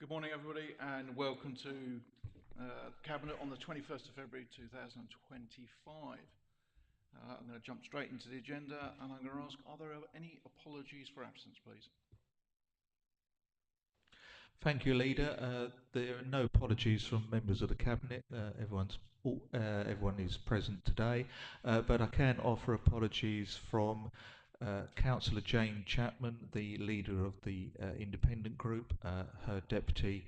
Good morning, everybody, and welcome to Cabinet on the 21st of February 2025. I'm going to jump straight into the agenda and I'm going to ask, are there any apologies for absence, please? Thank you, Leader. There are no apologies from members of the Cabinet. Everyone is present today, but I can offer apologies from Councillor Jane Chapman, the leader of the Independent Group. Her deputy,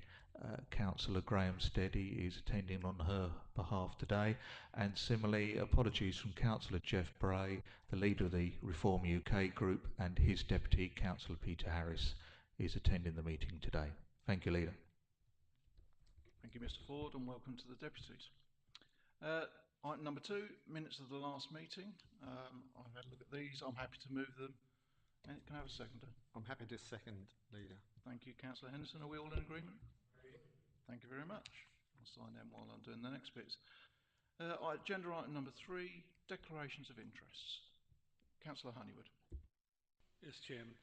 Councillor Graham Steady, is attending on her behalf today, and similarly, apologies from Councillor Jeff Bray, the leader of the Reform UK Group, and his deputy, Councillor Peter Harris, is attending the meeting today. Thank you, Leader. Thank you, Mr. Ford, and welcome to the deputies. Item number 2, minutes of the last meeting. I've had a look at these. I'm happy to move them. And can I have a seconder? I'm happy to second, Leader. Thank you, Councillor Henderson. Are we all in agreement? Thank you very much. I'll sign them while I'm doing the next bits. Agenda item number 3, declarations of interests. Councillor Honeywood. Yes, Chairman.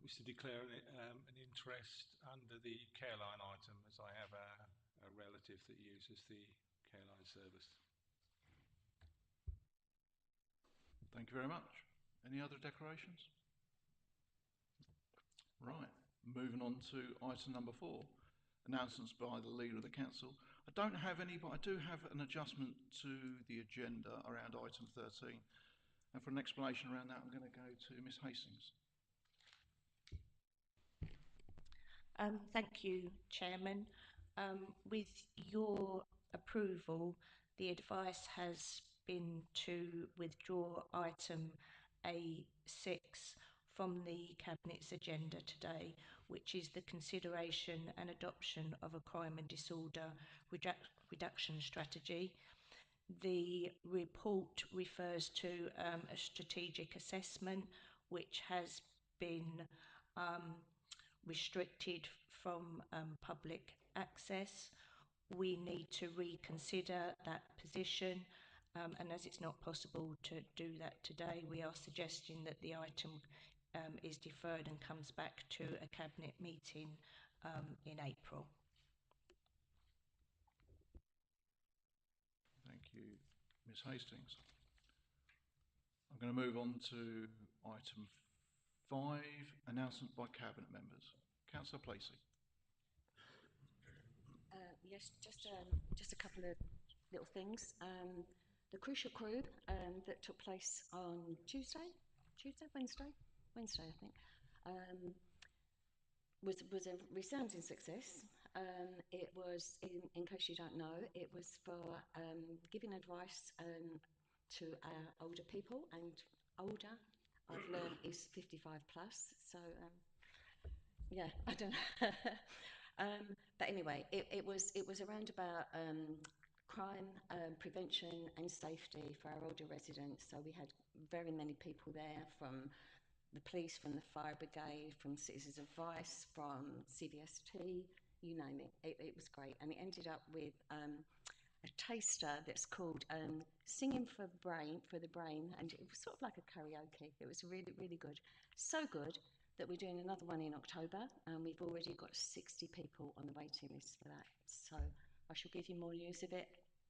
Was to declare an interest under the Careline item, as I have a relative that uses the Careline service. Thank you very much. Any other declarations? Right, moving on to item number 4, announcements by the Leader of the Council. I don't have any, but I do have an adjustment to the agenda around item 13. And for an explanation around that, I'm going to go to Ms Hastings. Thank you, Chairman. With your approval, the advice has been to withdraw item A6 from the Cabinet's agenda today, which is the consideration and adoption of a crime and disorder reduction strategy. The report refers to a strategic assessment which has been restricted from public access. We need to reconsider that position, and as it's not possible to do that today, we are suggesting that the item is deferred and comes back to a Cabinet meeting in April. Thank you, Ms Hastings. I'm going to move on to item 5, announcement by Cabinet members. Councillor Placey. Yes, just a couple of little things. The Crucial Crew that took place on Wednesday, I think, was a resounding success. It was, in case you don't know, it was for giving advice to our older people, and older, I've learned, is 55 plus. So yeah, I don't know. But anyway, it was around about crime prevention and safety for our older residents. So we had very many people there, from the police, from the fire brigade, from Citizens Advice, from CVST, you name it. It was great, and it ended up with a taster that's called Singing for the Brain, and it was sort of like a karaoke. It was really, really good. So good that we're doing another one in October, and we've already got 60 people on the waiting list for that. So I shall give you more news of it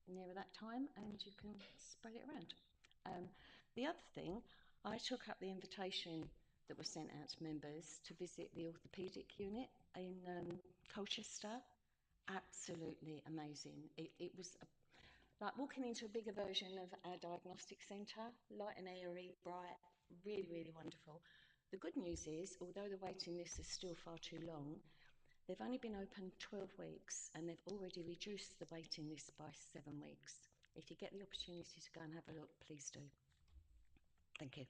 nearer that time, and you can spread it around. The other thing, I took up the invitation that was sent out to members to visit the orthopaedic unit in Colchester. Absolutely amazing. It was like walking into a bigger version of our diagnostic centre, light and airy, bright, really, really wonderful. The good news is, although the waiting list is still far too long, they've only been open 12 weeks and they've already reduced the waiting list by 7 weeks. If you get the opportunity to go and have a look, please do. Thank you.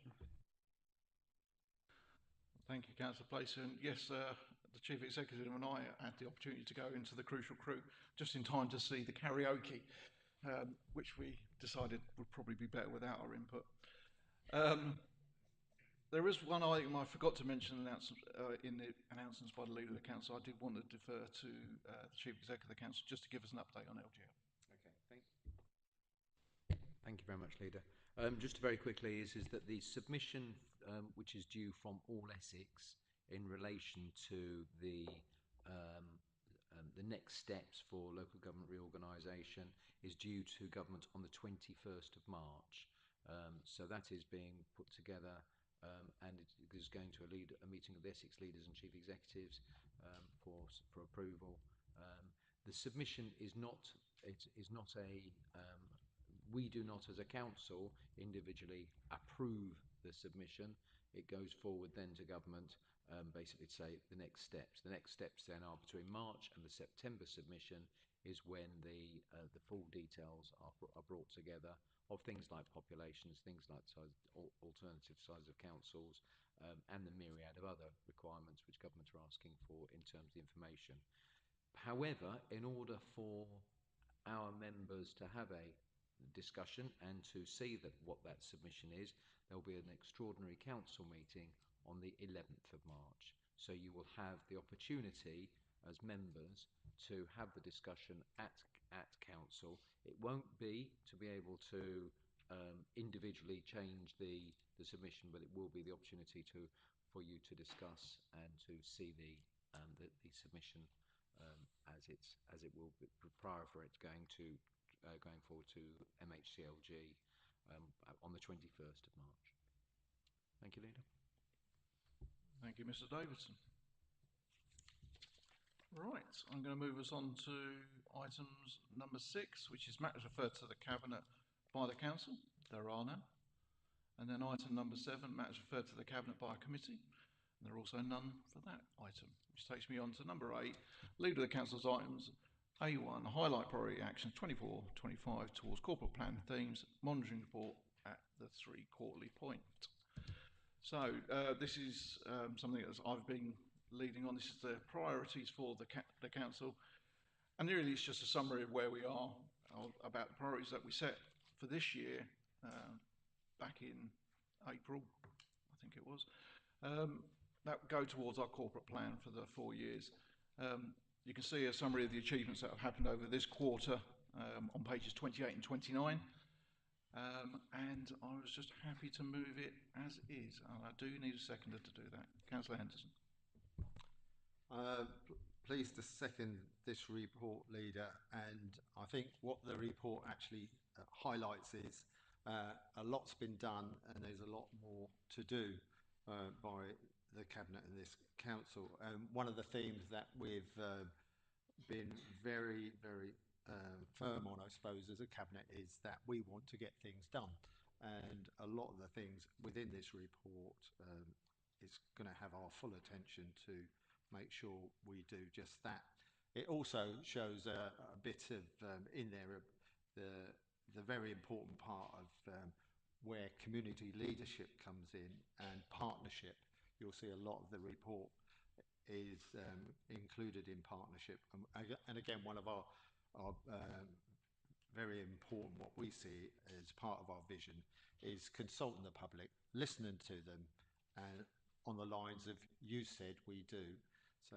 Thank you, Councillor Placey. And yes, the Chief Executive and I had the opportunity to go into the Crucial Crew just in time to see the karaoke, which we decided would probably be better without our input. There is one item I forgot to mention in the announcements by the Leader of the Council. I did want to defer to the Chief Executive of the Council just to give us an update on LGL. Okay, thank you very much, Leader. Just very quickly, is that the submission which is due from All Essex in relation to the the next steps for local government reorganisation is due to government on the 21st of March. So that is being put together, and it is going to a meeting of the Essex leaders and chief executives for approval. The submission is not we do not as a council individually approve the submission. It goes forward then to government, basically to say the next steps. The next steps then are between March and the September submission is when the full details are brought together of things like populations, things like alternative size of councils, and the myriad of other requirements which government are asking for in terms of the information. However, in order for our members to have a discussion and to see what that submission is, there will be an extraordinary council meeting on the 11th of March. So you will have the opportunity as members to have the discussion at council. It won't be to be able to individually change the submission, but it will be the opportunity for you to discuss and to see the submission as it will be prior for it going forward to MHCLG on the 21st of March. Thank you, Leader. Thank you, Mr. Davidson. Right, I'm going to move us on to items number 6, which is matters referred to the Cabinet by the Council. There are none. And then item number 7, matters referred to the Cabinet by a committee. And there are also none for that item, which takes me on to number 8, Leader of the Council's items. A1, highlight priority actions 24-25 towards corporate plan themes, monitoring report at the 3 quarterly point. So this is something that I've been leading on. This is the priorities for the council, and really it's just a summary of where we are about the priorities that we set for this year back in April, I think it was, that go towards our corporate plan for the 4 years. You can see a summary of the achievements that have happened over this quarter on pages 28 and 29. And I was just happy to move it as is. And I do need a seconder to do that. Councillor Henderson. Pleased to second this report, Leader, and I think what the report actually highlights is a lot's been done and there's a lot more to do by the Cabinet and this Council. One of the themes that we've been very, very firm on, I suppose, as a Cabinet is that we want to get things done, and a lot of the things within this report is going to have our full attention to make sure we do just that. It also shows a bit of in there the very important part of where community leadership comes in and partnership. You'll see a lot of the report is included in partnership, and again, one of our very important, what we see as part of our vision is consulting the public, listening to them, and on the lines of you said we do. So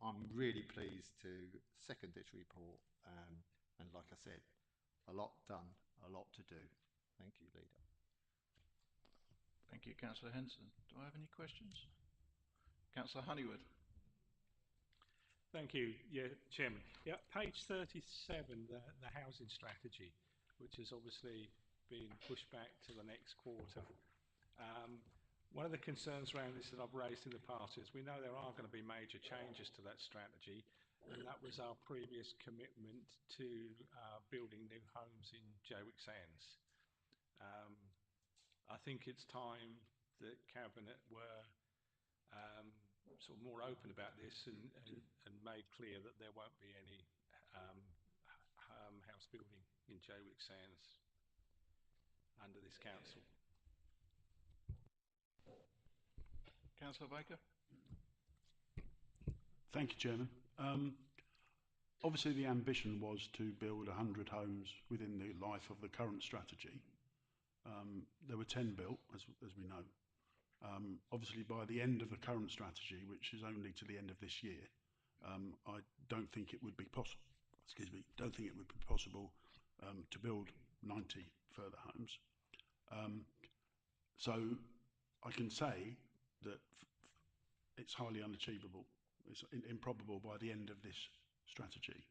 I'm really pleased to second this report, and like I said, a lot done, a lot to do. Thank you, Leader. Thank you, Councillor Henderson. Do I have any questions? Councillor Honeywood. Thank you, Chairman. Yeah, page 37, the housing strategy, which has obviously been pushed back to the next quarter. One of the concerns around this that I've raised in the past is we know there are going to be major changes to that strategy, and that was our previous commitment to building new homes in Jaywick Sands. I think it's time that Cabinet were sort of more open about this and made clear that there won't be any house building in Jaywick Sands under this council. Councillor Baker. Thank you, Chairman. Obviously the ambition was to build 100 homes within the life of the current strategy. There were 10 built, as we know. Obviously by the end of the current strategy, which is only to the end of this year, I don't think it would be possible, to build 90 further homes. So I can say that it's highly unachievable. It's improbable by the end of this strategy.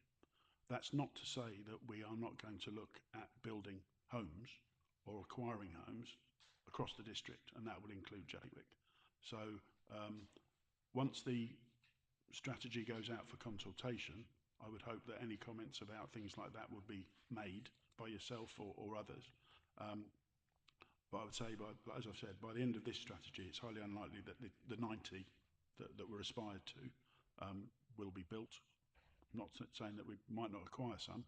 That's not to say that we are not going to look at building homes or acquiring homes across the district, and that will include Jaywick. So once the strategy goes out for consultation, I would hope that any comments about things like that would be made by yourself or others. But I would say, as I've said, by the end of this strategy, it's highly unlikely that the 90 that we're aspired to will be built. I'm not saying that we might not acquire some,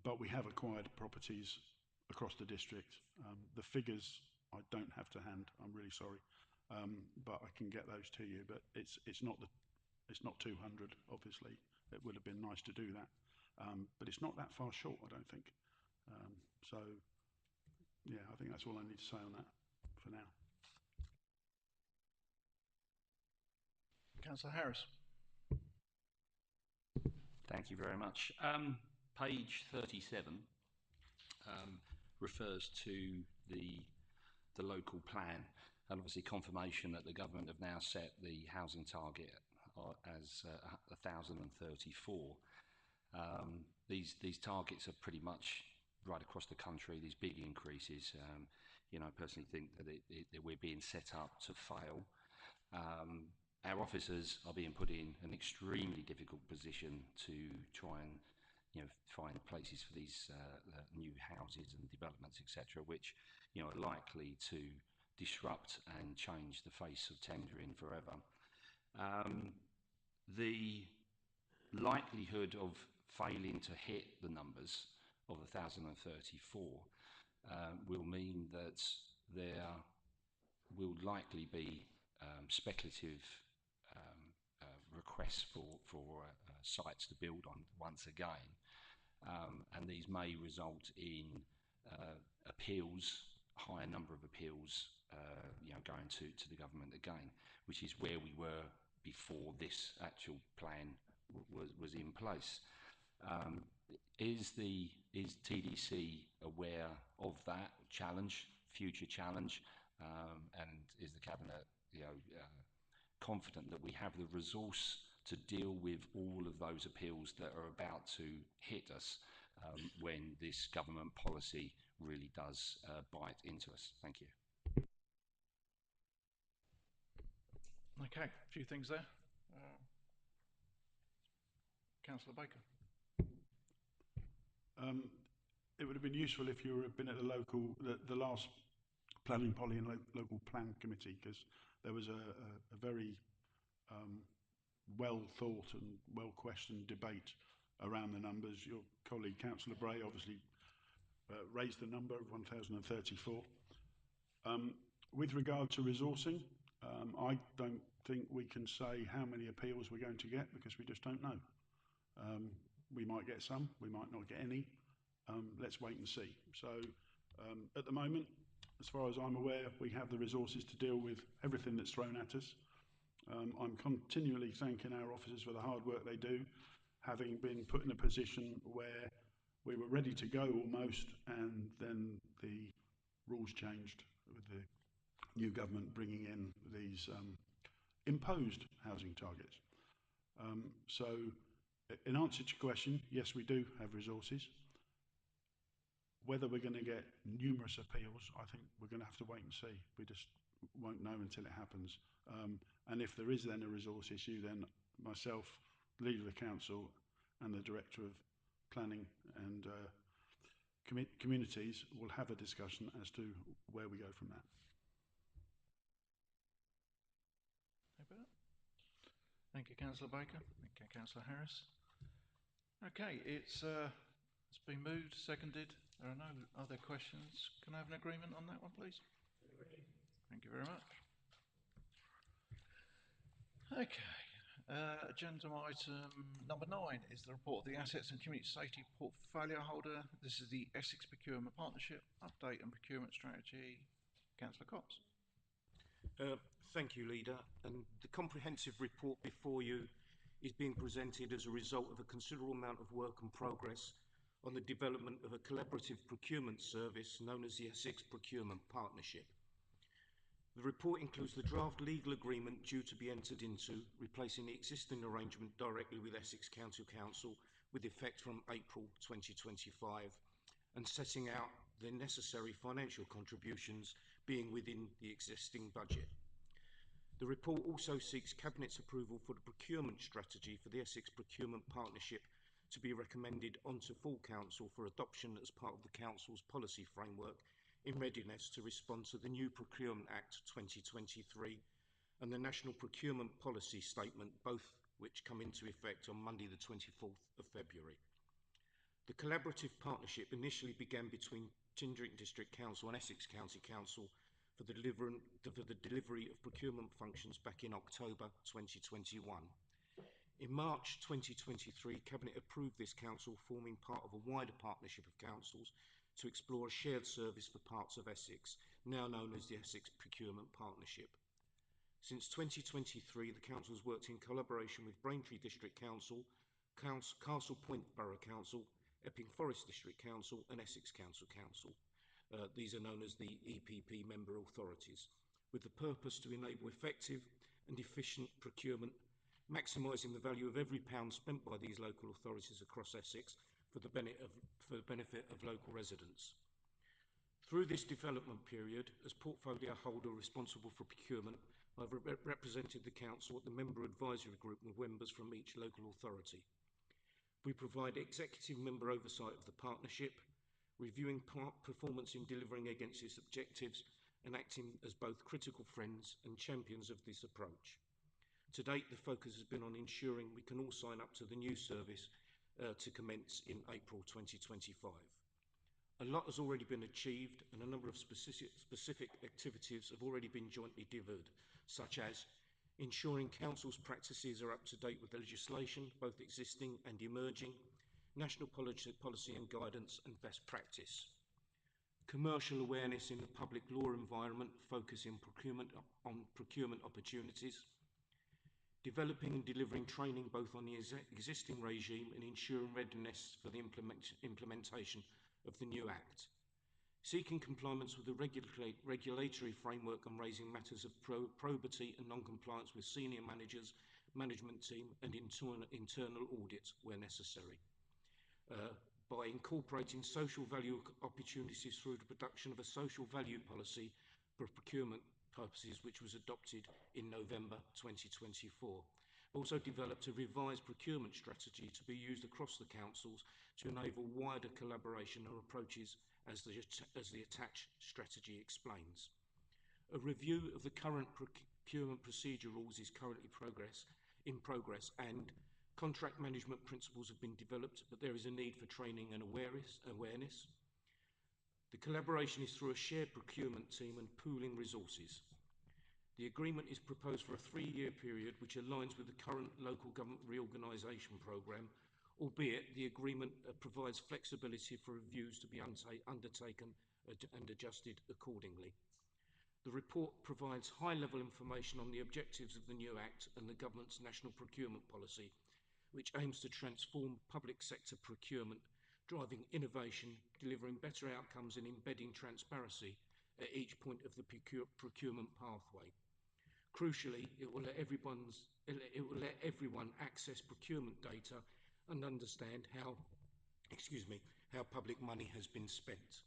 but we have acquired properties across the district. The figures I don't have to hand. I'm really sorry, but I can get those to you. But it's not 200. Obviously, it would have been nice to do that, but it's not that far short, I don't think. So, yeah, I think that's all I need to say on that for now. Councillor Harris. Thank you very much. Page 37 refers to the local plan, and obviously confirmation that the government have now set the housing target as 1,034. These targets are pretty much right across the country, these big increases. You know, I personally think that we're being set up to fail. Our officers are being put in an extremely difficult position to try and, you know, find places for these new houses and developments, etc., which, you know, are likely to disrupt and change the face of tendering forever. The likelihood of failing to hit the numbers of 1,034 will mean that there will likely be speculative requests for sites to build on once again, and these may result in appeals, higher number of appeals, you know, going to the government again, which is where we were before this actual plan was in place. Is TDC aware of that challenge, future challenge, and is the cabinet, you know, confident that we have the resource to deal with all of those appeals that are about to hit us when this government policy really does bite into us? Thank you. Okay, a few things there. Councillor Baker. It would have been useful if you had been at the last planning poly and local plan committee, because there was a very well thought and well questioned debate around the numbers. Your colleague Councillor Bray obviously raised the number of 1,034. With regard to resourcing, I don't think we can say how many appeals we're going to get, because we just don't know. We might get some, we might not get any. Let's wait and see. So at the moment, as far as I'm aware, we have the resources to deal with everything that's thrown at us. I'm continually thanking our officers for the hard work they do, having been put in a position where we were ready to go almost, and then the rules changed with the new government bringing in these imposed housing targets. So in answer to your question, yes, we do have resources. Whether we're going to get numerous appeals, I think we're going to have to wait and see. We just won't know until it happens. And if there is then a resource issue, then myself, leader of the council, and the director of planning and communities will have a discussion as to where we go from that. Thank you, Councillor Baker. Thank you, Councillor Harris. Okay, it's been moved, seconded. There are no other questions. Can I have an agreement on that one, please? Thank you very much. Okay, agenda item number 9 is the report of the Assets and Community Safety Portfolio Holder. This is the Essex Procurement Partnership Update and Procurement Strategy. Councillor Cox. Thank you, Leader. And the comprehensive report before you is being presented as a result of a considerable amount of work and progress on the development of a collaborative procurement service known as the Essex Procurement Partnership. The report includes the draft legal agreement due to be entered into, replacing the existing arrangement directly with Essex County Council with effect from April 2025, and setting out the necessary financial contributions being within the existing budget. The report also seeks Cabinet's approval for the procurement strategy for the Essex Procurement Partnership to be recommended onto full Council for adoption as part of the Council's policy framework in readiness to respond to the new Procurement Act 2023 and the National Procurement Policy Statement, both which come into effect on Monday the 24th of February. The collaborative partnership initially began between Tyndrick District Council and Essex County Council for the delivery of procurement functions back in October 2021. In March 2023, Cabinet approved this council forming part of a wider partnership of councils to explore a shared service for parts of Essex, now known as the Essex Procurement Partnership. Since 2023, the council has worked in collaboration with Braintree District Council, Castle Point Borough Council, Epping Forest District Council and Essex Council Council. These are known as the EPP member authorities, with the purpose to enable effective and efficient procurement, maximising the value of every pound spent by these local authorities across Essex for the benefit of local residents. Through this development period, as portfolio holder responsible for procurement, I've represented the council at the member advisory group with members from each local authority. We provide executive member oversight of the partnership, reviewing performance in delivering against its objectives and acting as both critical friends and champions of this approach. To date, the focus has been on ensuring we can all sign up to the new service to commence in April 2025. A lot has already been achieved and a number of specific activities have already been jointly delivered, such as ensuring council's practices are up to date with the legislation, both existing and emerging, national policy and guidance and best practice. Commercial awareness in the public law environment, focusing on procurement opportunities. Developing and delivering training both on the existing regime and ensuring readiness for the implementation of the new Act. Seeking compliance with the regulatory framework and raising matters of probity and non-compliance with senior managers, management team and internal audits where necessary. By incorporating social value opportunities through the production of a social value policy for procurement purposes, which was adopted in November 2024. Also developed a revised procurement strategy to be used across the councils to enable wider collaboration and approaches as the attached strategy explains. A review of the current procurement procedure rules is currently in progress and contract management principles have been developed, but there is a need for training and awareness. The collaboration is through a shared procurement team and pooling resources. The agreement is proposed for a 3-year period which aligns with the current local government reorganisation programme, albeit the agreement provides flexibility for reviews to be undertaken and adjusted accordingly. The report provides high-level information on the objectives of the new Act and the government's national procurement policy, which aims to transform public sector procurement, driving innovation, delivering better outcomes and embedding transparency at each point of the procurement pathway. Crucially, it will let everyone access procurement data and understand how public money has been spent.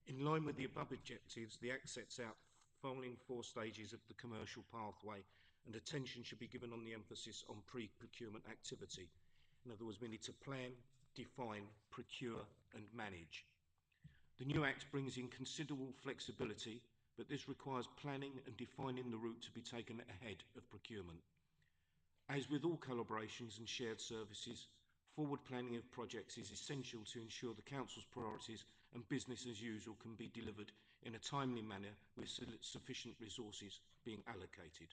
In line with the above objectives, the Act sets out following 4 stages of the commercial pathway, and attention should be given on the emphasis on pre-procurement activity. In other words, we need to plan, define, procure and manage. The new Act brings in considerable flexibility, but this requires planning and defining the route to be taken ahead of procurement. As with all collaborations and shared services, forward planning of projects is essential to ensure the Council's priorities and business as usual can be delivered in a timely manner with sufficient resources being allocated.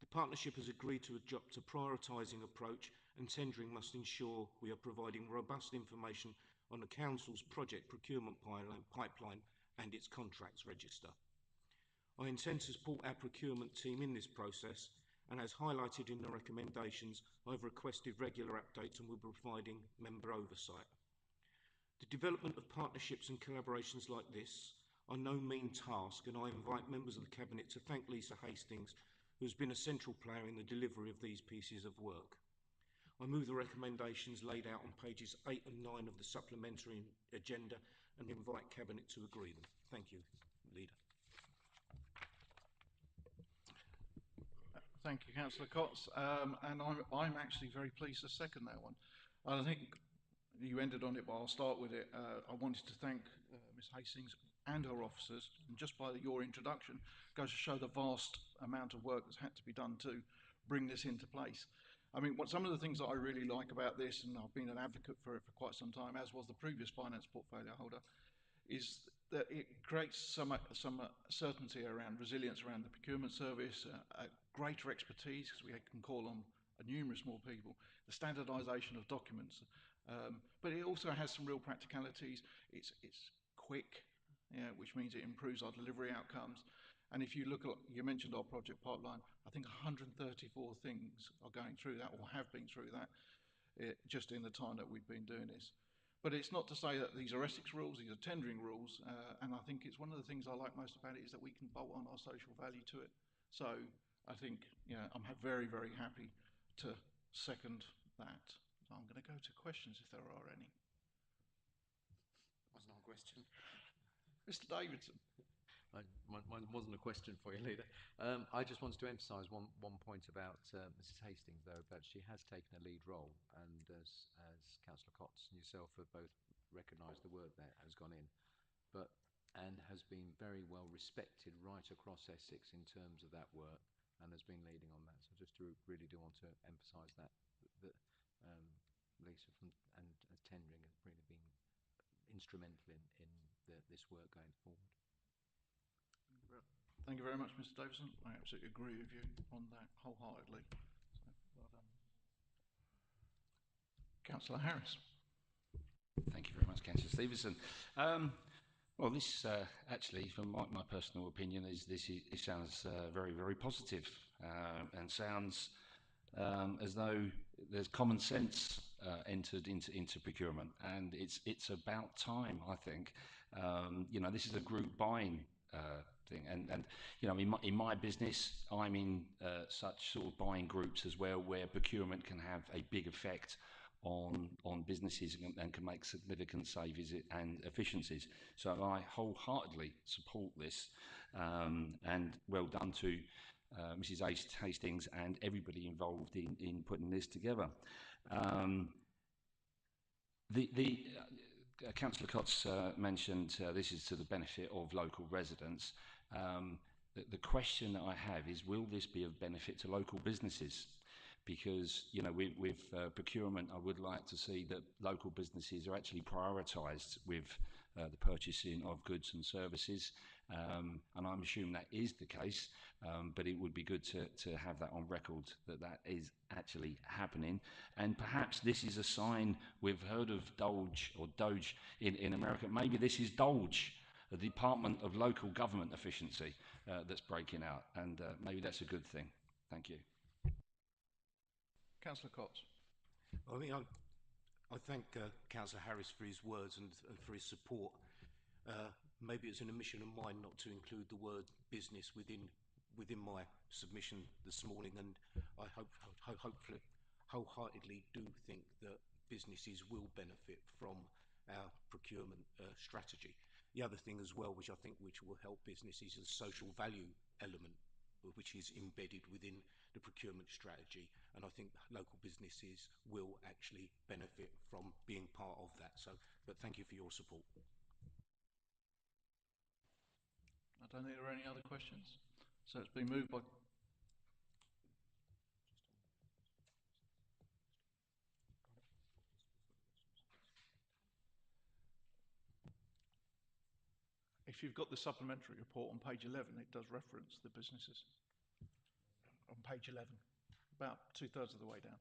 The partnership has agreed to adopt a prioritising approach, and tendering must ensure we are providing robust information on the Council's project procurement pipeline and its contracts register. I intend to support our procurement team in this process, and as highlighted in the recommendations, I've requested regular updates and will be providing member oversight. The development of partnerships and collaborations like this are no mean task, and I invite members of the Cabinet to thank Lisa Hastings, who has been a central player in the delivery of these pieces of work. I move the recommendations laid out on pages 8 and 9 of the supplementary agenda and invite Cabinet to agree them. Thank you, Leader. Thank you, Councillor Cox. And I'm actually very pleased to second that one. I think you ended on it, but I'll start with it. I wanted to thank Ms Hastings and her officers, and just by your introduction, goes to show the vast amount of work that's had to be done to bring this into place. I mean, some of the things that I really like about this, and I've been an advocate for it for quite some time, as was the previous finance portfolio holder, is that it creates some certainty around resilience around the procurement service, greater expertise, because we can call on numerous more people, the standardisation of documents, but it also has some real practicalities. It's quick, yeah, which means it improves our delivery outcomes. And if you look at, you mentioned our project pipeline, I think 134 things are going through that or have been through that just in the time that we've been doing this. But it's not to say that these are Essex rules, these are tendering rules, and I think it's one of the things I like most about it is that we can bolt on our social value to it. So I think, I'm very, very happy to second that. So I'm going to go to questions if there are any. Wasn't a question. Mr Davidson. Mine wasn't a question for you, Leader. I just wanted to emphasise one point about Mrs Hastings, though, that she has taken a lead role, and as Councillor Cox and yourself have both recognised the work that has gone in, and has been very well respected right across Essex in terms of that work, and has been leading on that. So just really do want to emphasise that Lisa and tendering has really been instrumental in this work going forward. Thank you very much, Mr Davison. I absolutely agree with you on that wholeheartedly. So, well done. Councillor Harris. Thank you very much, Councillor Stevenson. Well, this actually, from my personal opinion, it sounds very, very positive and sounds as though there's common sense entered into procurement, and it's about time, I think. This is a group buying thing, and in my business, I'm in such sort of buying groups as well, where procurement can have a big effect on businesses and can make significant savings and efficiencies. So I wholeheartedly support this, and well done to Mrs Hastings and everybody involved in putting this together. Councillor Cox mentioned this is to the benefit of local residents. The question that I have is, will this be of benefit to local businesses? Because, with procurement, I would like to see that local businesses are actually prioritised with the purchasing of goods and services. And I'm assuming that is the case, but it would be good to have that on record, that is actually happening. And perhaps this is a sign. We've heard of Doge in America. Maybe this is Dolge, the Department of Local Government Efficiency, that's breaking out, and maybe that's a good thing. Thank you. Councillor Cox. I thank Councillor Harris for his words and for his support. Maybe it's an omission of mine not to include the word business within my submission this morning, and I hopefully wholeheartedly do think that businesses will benefit from our procurement strategy. The other thing as well, which I think will help businesses, is the social value element, which is embedded within the procurement strategy, and I think local businesses will actually benefit from being part of that. But thank you for your support. I don't think there are any other questions. So it's been moved by... If you've got the supplementary report on page 11, it does reference the businesses. On page 11, about 2/3 of the way down.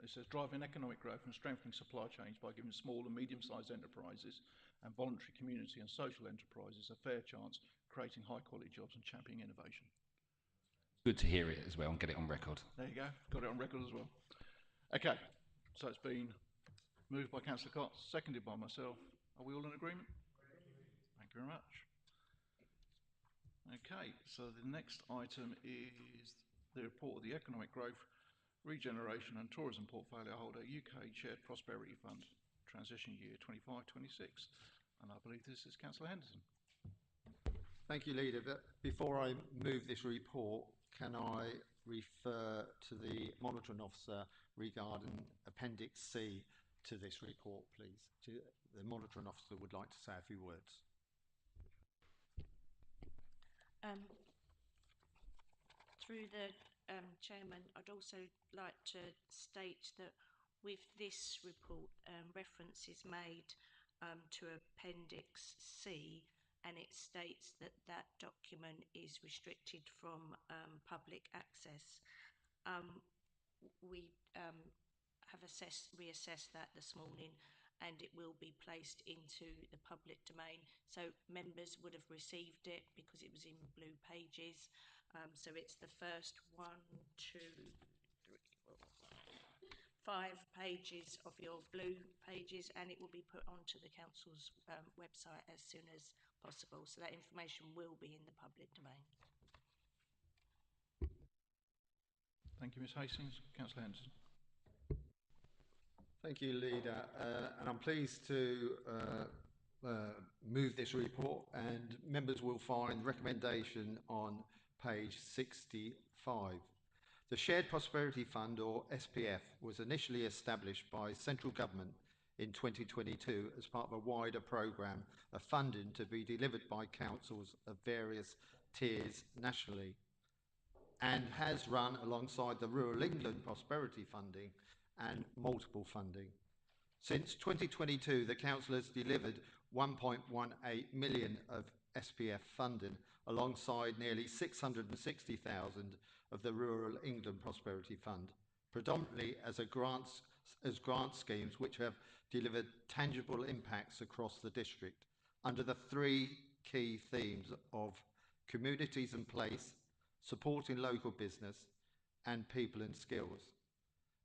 It says driving economic growth and strengthening supply chains by giving small and medium-sized enterprises and voluntary community and social enterprises a fair chance, creating high-quality jobs and championing innovation. Good to hear it as well and get it on record. There you go, got it on record as well. Okay, so it's been moved by Councillor Cox, seconded by myself. Are we all in agreement? Thank Thank you very much. Okay, so the next item is the report of the Economic Growth, Regeneration and Tourism Portfolio Holder, UK Shared Prosperity Fund, transition year 25-26. And I believe this is Councillor Henderson. Thank you, Leader. But before I move this report, can I refer to the Monitoring Officer regarding Appendix C to this report, please? The Monitoring Officer would like to say a few words. Through the Chairman, I'd also like to state that with this report, reference is made to Appendix C, and it states that that document is restricted from public access. We have reassessed that this morning, and it will be placed into the public domain. So members would have received it because it was in blue pages. So it's the first 1, 2, 3, 4, 5 pages of your blue pages, and it will be put onto the council's website as soon as possible. So that information will be in the public domain. Thank you, Ms Hastings. Councillor Henderson. Thank you, Leader. And I'm pleased to move this report, and members will find recommendation on page 65. The Shared Prosperity Fund, or SPF, was initially established by central government in 2022 as part of a wider programme of funding to be delivered by councils of various tiers nationally, and has run alongside the Rural England Prosperity Funding and multiple funding. Since 2022, the council has delivered 1.18 million of SPF funding alongside nearly 660,000 of the Rural England Prosperity Fund, predominantly as grant schemes which have delivered tangible impacts across the district under the 3 key themes of communities and place, supporting local business, and people and skills.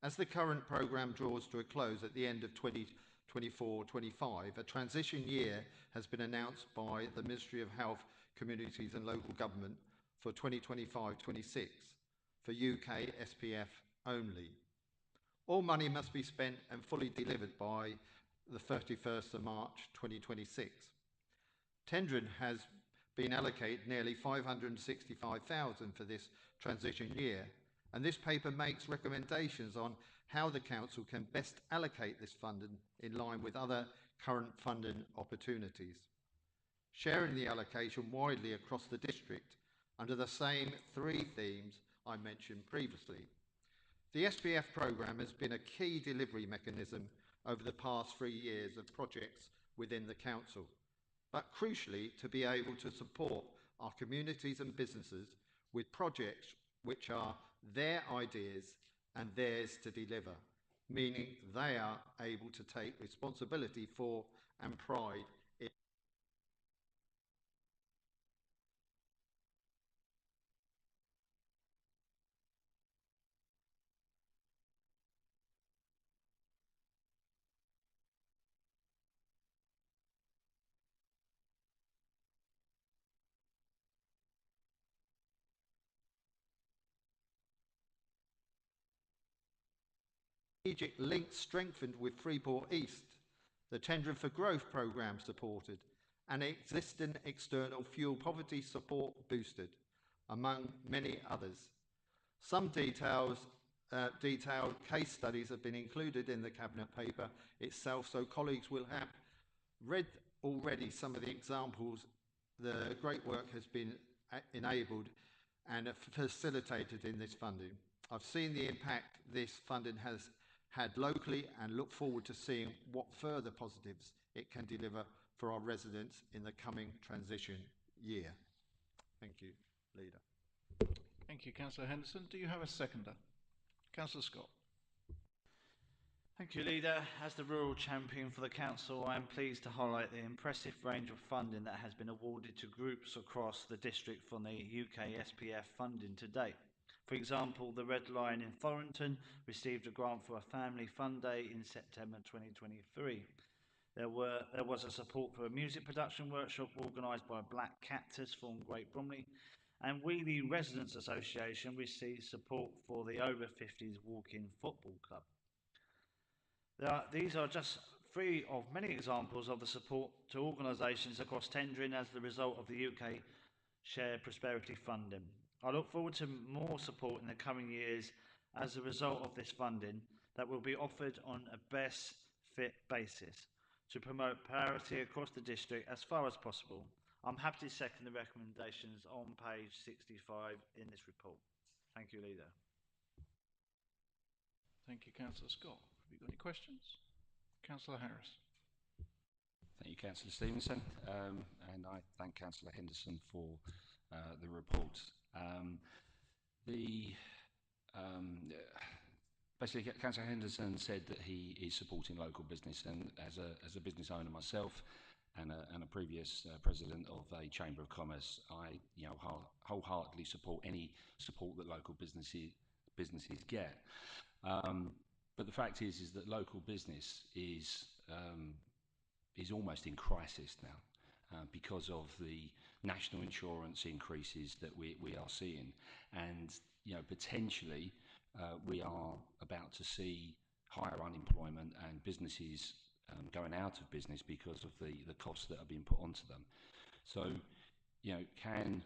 As the current programme draws to a close at the end of 2024-25, a transition year has been announced by the Ministry of Health, Communities and Local Government for 2025-26 for UK SPF only. All money must be spent and fully delivered by the 31st of March 2026. Tendering has been allocated nearly 565,000 for this transition year, and this paper makes recommendations on how the council can best allocate this funding in line with other current funding opportunities, sharing the allocation widely across the district under the same 3 themes I mentioned previously. The SPF programme has been a key delivery mechanism over the past 3 years of projects within the council, but crucially to be able to support our communities and businesses with projects which are their ideas and theirs to deliver, meaning they are able to take responsibility for and pride in strategic links strengthened with Freeport East, the Tendering for Growth programme supported, and existing external fuel poverty support boosted, among many others. Some detailed case studies have been included in the Cabinet paper itself, so colleagues will have read already some of the examples. The great work has been enabled and facilitated in this funding. I've seen the impact this funding has had locally and look forward to seeing what further positives it can deliver for our residents in the coming transition year. Thank you, Leader. Thank you, Councillor Henderson. Do you have a seconder? Councillor Scott. Thank you, Leader. As the rural champion for the council, I am pleased to highlight the impressive range of funding that has been awarded to groups across the district from the UK SPF funding to date. For example, the Red Lion in Thorrington received a grant for a family fun day in September 2023. There was a support for a music production workshop organised by Black Cactus from Great Bromley, and Wheelie Residents Association received support for the Over 50s Walk-in Football Club. These are just three of many examples of the support to organisations across tendering as the result of the UK Shared Prosperity Funding. I look forward to more support in the coming years as a result of this funding that will be offered on a best fit basis to promote parity across the district as far as possible. I'm happy to second the recommendations on page 65 in this report. Thank you, Leader. Thank you, Councillor Scott. Have you got any questions? Councillor Harris. Thank you, Councillor Stevenson, and I thank Councillor Henderson for the report. Basically, Councillor Henderson said that he is supporting local business, and as a business owner myself, and a previous president of a Chamber of Commerce, I wholeheartedly support any support that local businesses get. But the fact is that local business is almost in crisis now because of the national insurance increases that we are seeing, and potentially we are about to see higher unemployment and businesses going out of business because of the costs that are being put onto them. So, can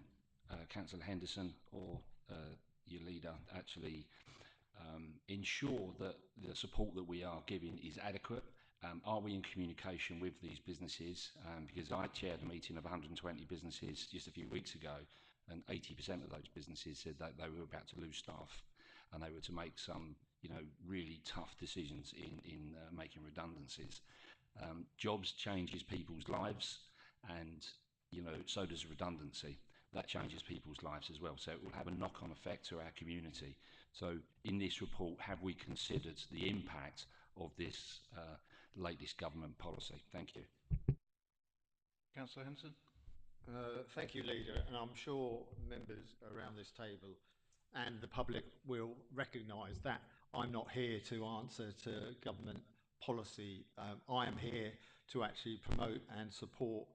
Councillor Henderson or your leader actually ensure that the support that we are giving is adequate? Are we in communication with these businesses? Because I chaired a meeting of 120 businesses just a few weeks ago, and 80% of those businesses said that they were about to lose staff, and they were to make some, really tough decisions in making redundancies. Jobs changes people's lives, and so does redundancy. That changes people's lives as well. So it will have a knock-on effect to our community. So in this report, have we considered the impact of this latest government policy? Thank you. Councillor Henderson. Thank you, Leader, and I'm sure members around this table and the public will recognise that I'm not here to answer to government policy. I am here to actually promote and support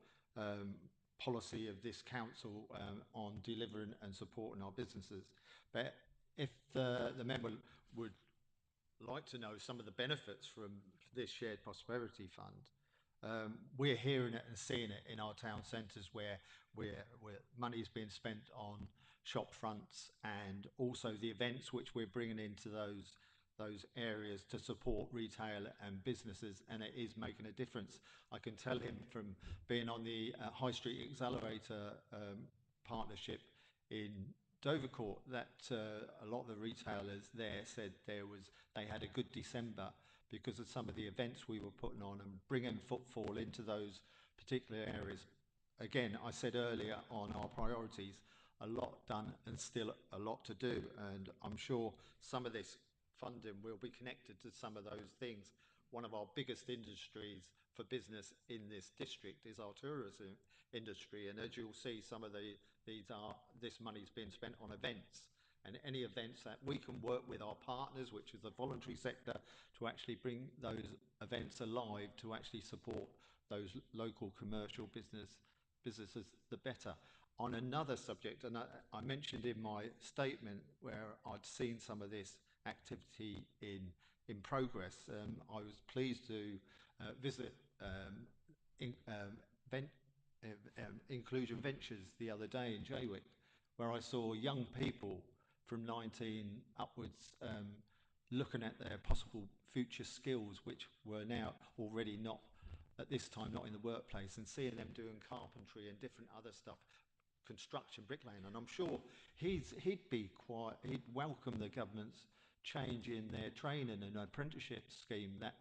policy of this council on delivering and supporting our businesses. But if the member would like to know some of the benefits from this Shared Prosperity Fund, we're hearing it and seeing it in our town centres where money's being spent on shop fronts, and also the events which we're bringing into those areas to support retail and businesses, and it is making a difference. I can tell him from being on the High Street Accelerator partnership in Dovercourt that a lot of the retailers there said they had a good December because of some of the events we were putting on and bringing footfall into those particular areas. Again, I said earlier on our priorities, a lot done and still a lot to do, and I'm sure some of this funding will be connected to some of those things. One of our biggest industries for business in this district is our tourism industry, and as you'll see, some of this money's being spent on events, and any events that we can work with our partners, which is the voluntary sector, to actually bring those events alive, to actually support those local commercial businesses, the better. On another subject, and I mentioned in my statement where I'd seen some of this activity in progress, I was pleased to visit Inclusion Ventures the other day in Jaywick, where I saw young people from 19 upwards looking at their possible future skills, which were now already not, at this time, not in the workplace, and seeing them doing carpentry and different other stuff, construction, bricklaying, and I'm sure he'd welcome the government's change in their training and apprenticeship scheme that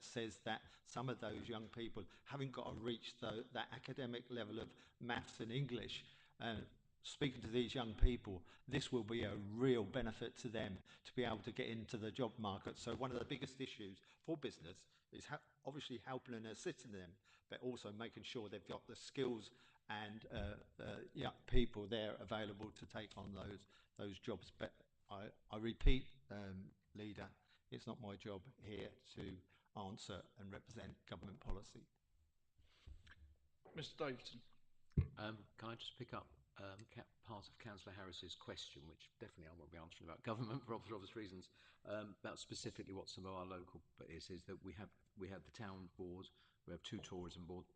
says that some of those young people haven't got to reach that academic level of maths and English. And speaking to these young people, this will be a real benefit to them to be able to get into the job market. So one of the biggest issues for business is obviously helping and assisting them, but also making sure they've got the skills and people there available to take on those jobs. But I repeat, Leader, it's not my job here to answer and represent government policy. Mr. Davidson. Can I just pick up part of Councillor Harris's question, which definitely I won't be answering about government for obvious reasons, about specifically what some of our local is that we have the town board, we have two tourism board,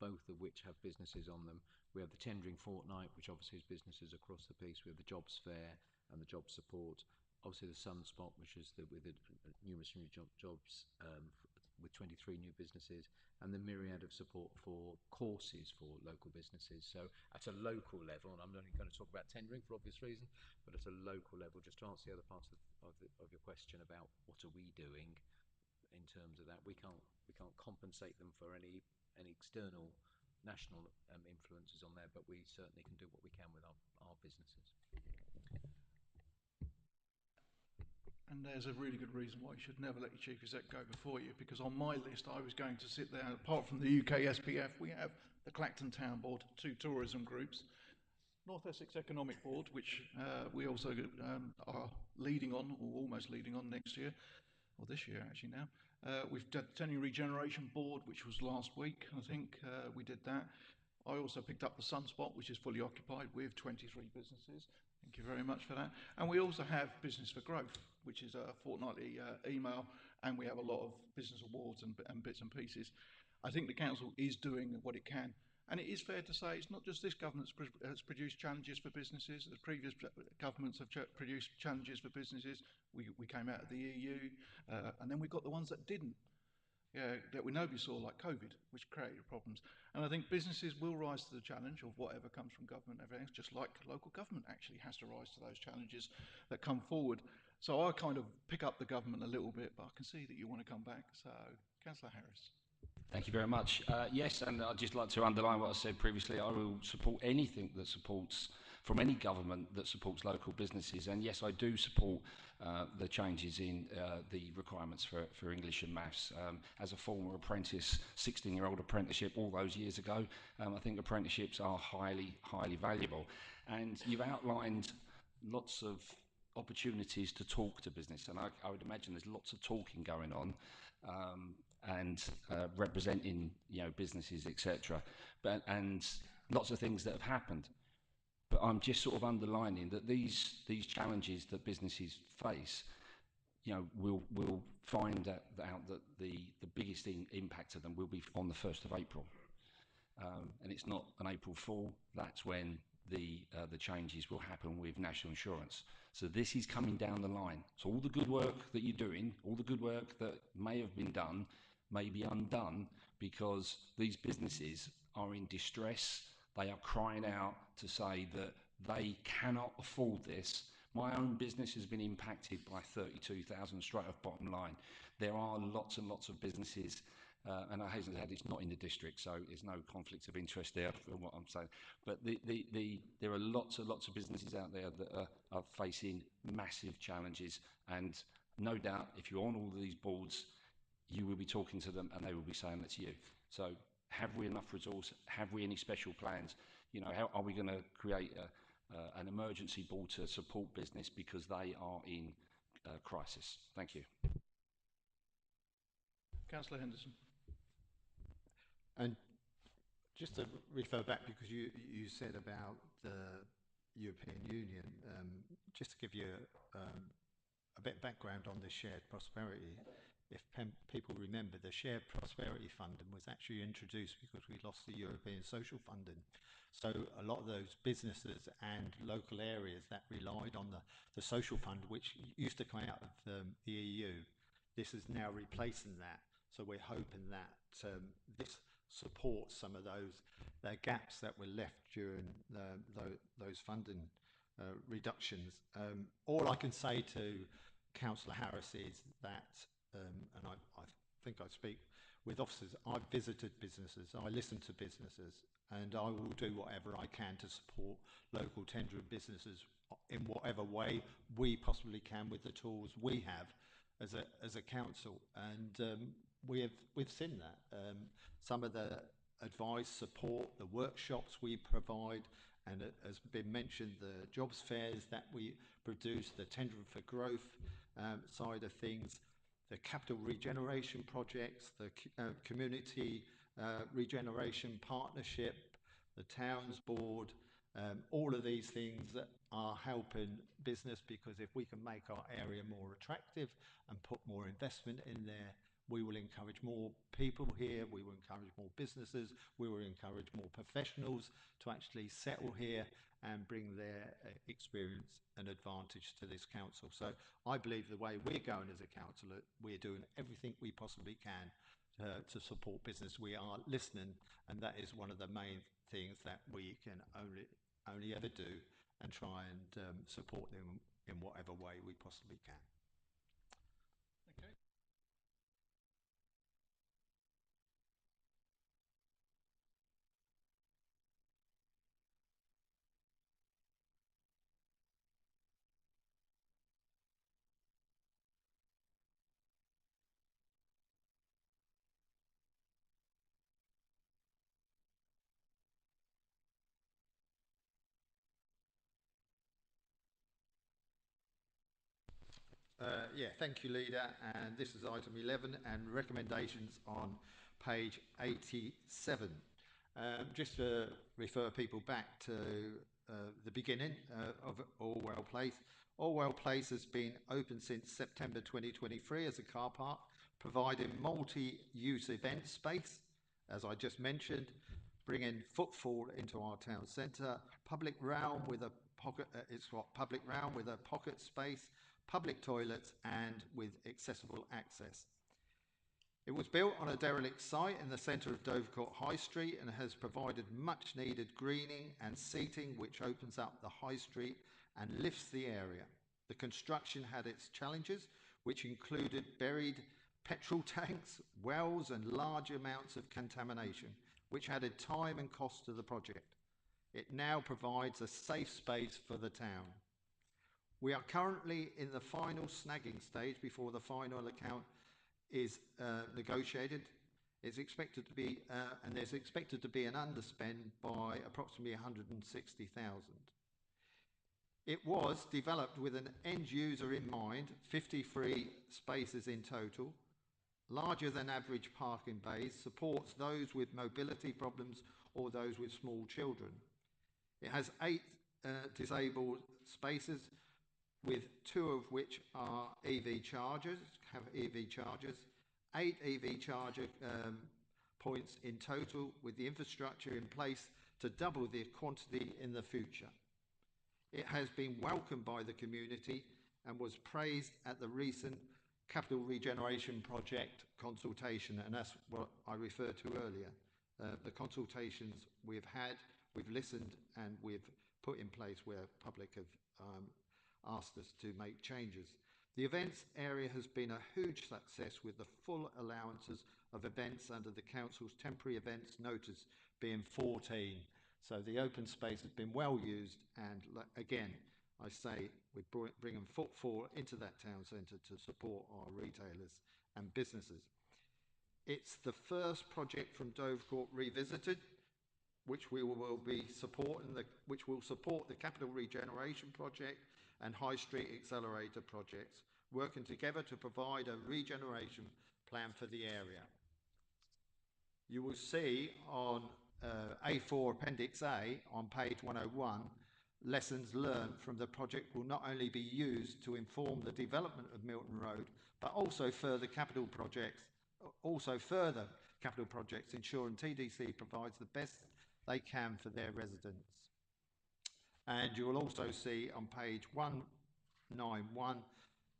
both of which have businesses on them. We have the tendering fortnight, which obviously is businesses across the piece. We have the jobs fair and the job support. Obviously the Sunspot, which is with the numerous new jobs with 23 new businesses, and the myriad of support for courses for local businesses. So at a local level, and I'm only going to talk about tendering for obvious reasons, but at a local level, just to answer the other part of your question about what are we doing in terms of that, we can't compensate them for any external national influences on there, but we certainly can do what we can with our businesses. And there's a really good reason why you should never let your chief exec go before you, because on my list I was going to sit there, apart from the UK SPF, we have the Clacton Town Board, two tourism groups, North Essex Economic Board, which we also are leading on, or almost leading on next year, or this year actually now. We've done the Tenure Regeneration Board, which was last week, I think we did that. I also picked up the Sunspot, which is fully occupied with 23 businesses. Thank you very much for that. And we also have Business for Growth, which is a fortnightly email, and we have a lot of business awards and bits and pieces. I think the council is doing what it can. And it is fair to say it's not just this government that's produced challenges for businesses. The previous governments have produced challenges for businesses. We came out of the EU, and then we got the ones that didn't. That we nobody saw, like COVID, which created problems. And I think businesses will rise to the challenge of whatever comes from government and everything, just like local government actually has to rise to those challenges that come forward. So I kind of pick up the government a little bit, but I can see that you want to come back. So, Councillor Harris. Thank you very much. Yes, and I'd just like to underline what I said previously. I will support anything that supports, from any government that supports local businesses. And yes, I do support the changes in the requirements for English and maths. As a former apprentice, 16-year-old apprenticeship all those years ago, I think apprenticeships are highly, highly valuable. And you've outlined lots of opportunities to talk to business, and I would imagine there's lots of talking going on. And representing, businesses, etc. And lots of things that have happened. But I'm just sort of underlining that these challenges that businesses face, we'll find out that the biggest impact of them will be on the 1st of April. And it's not an April Fool. That's when the changes will happen with National Insurance. So this is coming down the line. So all the good work that you're doing, all the good work that may have been done, may be undone because these businesses are in distress. They are crying out to say that they cannot afford this. My own business has been impacted by 32,000 straight off bottom line. There are lots and lots of businesses, and I hasten to add it's not in the district, so there's no conflict of interest there from what I'm saying. But there are lots and lots of businesses out there that are facing massive challenges, and no doubt if you're on all of these boards, you will be talking to them and they will be saying that to you. So have we enough resource? Have we any special plans? How are we going to create an emergency board to support business because they are in crisis? Thank you. Councillor Henderson. And just to refer back, because you said about the European Union, just to give you a bit of background on the shared prosperity. If people remember, the Shared Prosperity Funding was actually introduced because we lost the European Social Funding. So a lot of those businesses and local areas that relied on the social fund, which used to come out of the EU, this is now replacing that. So we're hoping that this supports some of those gaps that were left during those funding reductions. All I can say to Councillor Harris is that and I think I speak with officers, I've visited businesses, I listen to businesses, and I will do whatever I can to support local tendering businesses in whatever way we possibly can with the tools we have as a council. And we've seen that. Some of the advice, support, the workshops we provide, and it has been mentioned, the jobs fairs that we produce, the tendering for growth side of things, the capital regeneration projects, the community regeneration partnership, the towns board, all of these things that are helping business, because if we can make our area more attractive and put more investment in there, we will encourage more people here, we will encourage more businesses, we will encourage more professionals to actually settle here and bring their experience and advantage to this council. So I believe the way we're going as a council, we're doing everything we possibly can to support business. We are listening, and that is one of the main things that we can only ever do, and try and support them in whatever way we possibly can. Okay. Yeah, thank you, Leader. And this is item 11 and recommendations on page 87. Just to refer people back to the beginning of Orwell Place. Orwell Place has been open since September 2023 as a car park, providing multi-use event space, as I just mentioned, bringing footfall into our town centre, public realm with a pocket space, public toilets, and with accessible access. It was built on a derelict site in the centre of Dovercourt High Street and has provided much needed greening and seating, which opens up the High Street and lifts the area. The construction had its challenges, which included buried petrol tanks, wells, and large amounts of contamination, which added time and cost to the project. It now provides a safe space for the town. We are currently in the final snagging stage before the final account is negotiated. It's expected to be, and there's expected to be an underspend by approximately 160,000. It was developed with an end user in mind, 53 spaces in total, larger than average parking bays, supports those with mobility problems or those with small children. It has 8 disabled spaces, with 2 of which are EV chargers, 8 EV charger points in total, with the infrastructure in place to double the quantity in the future. It has been welcomed by the community and was praised at the recent Capital Regeneration Project consultation, and that's what I referred to earlier. The consultations we've had, we've listened, and we've put in place where public have asked us to make changes. The events area has been a huge success, with the full allowances of events under the council's temporary events notice being 14. So the open space has been well used, and again, I say we're bringing footfall into that town centre to support our retailers and businesses. It's the first project from Dovercourt Revisited, which we will be supporting, which will support the Capital Regeneration Project and High Street Accelerator projects, working together to provide a regeneration plan for the area. You will see on A4 Appendix A on page 101, lessons learned from the project will not only be used to inform the development of Milton Road, but also further capital projects, ensuring TDC provides the best they can for their residents. And you will also see on page 191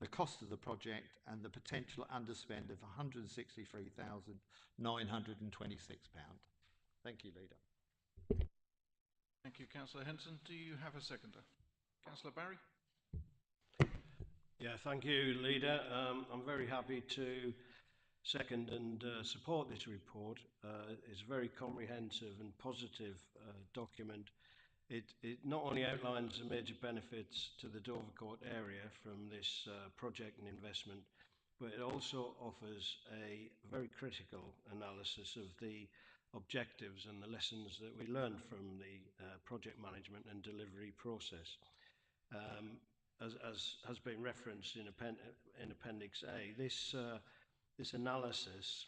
the cost of the project and the potential underspend of £163,926. Thank you, Leader. Thank you, Councillor Henson. Do you have a seconder? Councillor Barry? Yeah, thank you, Leader. I'm very happy to second and support this report. It's a very comprehensive and positive document. It not only outlines the major benefits to the Dovercourt area from this project and investment, but it also offers a very critical analysis of the objectives and the lessons that we learned from the project management and delivery process. As has been referenced in Appendix A, this analysis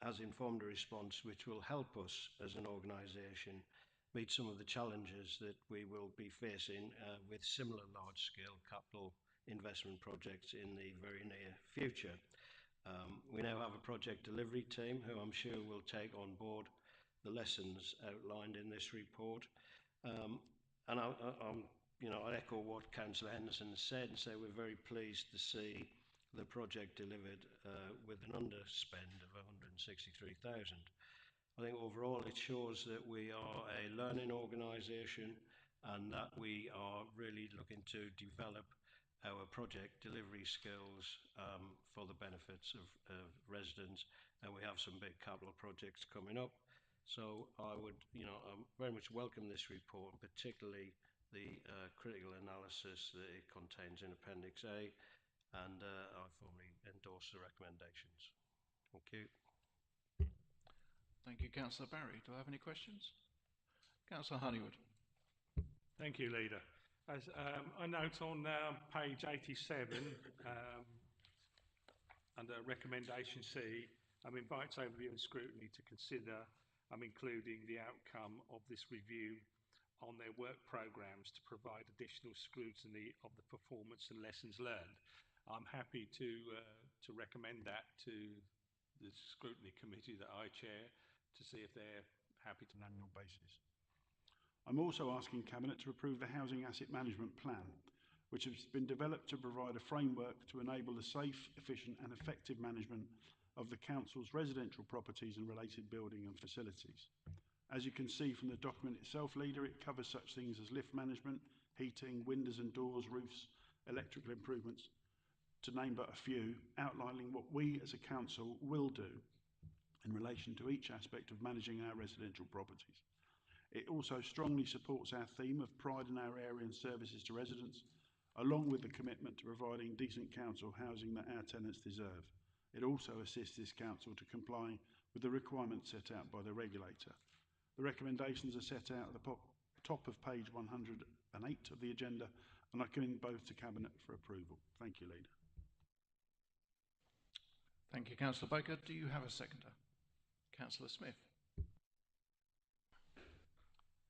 has informed a response which will help us as an organisation meet some of the challenges that we will be facing with similar large-scale capital investment projects in the very near future. We now have a project delivery team who I'm sure will take on board the lessons outlined in this report. And I echo what Councillor Henderson said and say we're very pleased to see the project delivered with an underspend of 163,000. I think overall it shows that we are a learning organisation and that we are really looking to develop our project delivery skills for the benefits of residents, and we have some big capital projects coming up. So I would, very much welcome this report, and particularly the critical analysis that it contains in Appendix A, and I fully endorse the recommendations. Thank you. Thank you, Councillor Barry. Do I have any questions? Councillor Honeywood. Thank you, Leader. As I note on page 87, under recommendation C, invites overview and scrutiny to consider including the outcome of this review on their work programmes to provide additional scrutiny of the performance and lessons learned. I'm happy to recommend that to the scrutiny committee that I chair to see if they're happy to. On an annual basis. I'm also asking Cabinet to approve the Housing Asset Management Plan, which has been developed to provide a framework to enable the safe, efficient and effective management of the Council's residential properties and related building and facilities. As you can see from the document itself, Leader, it covers such things as lift management, heating, windows and doors, roofs, electrical improvements, to name but a few, outlining what we as a Council will do in relation to each aspect of managing our residential properties. It also strongly supports our theme of pride in our area and services to residents, along with the commitment to providing decent council housing that our tenants deserve. It also assists this council to comply with the requirements set out by the regulator. The recommendations are set out at the top of page 108 of the agenda, and I commend both to Cabinet for approval. Thank you, Leader. Thank you, Councillor Baker. Do you have a seconder? Councillor Smith.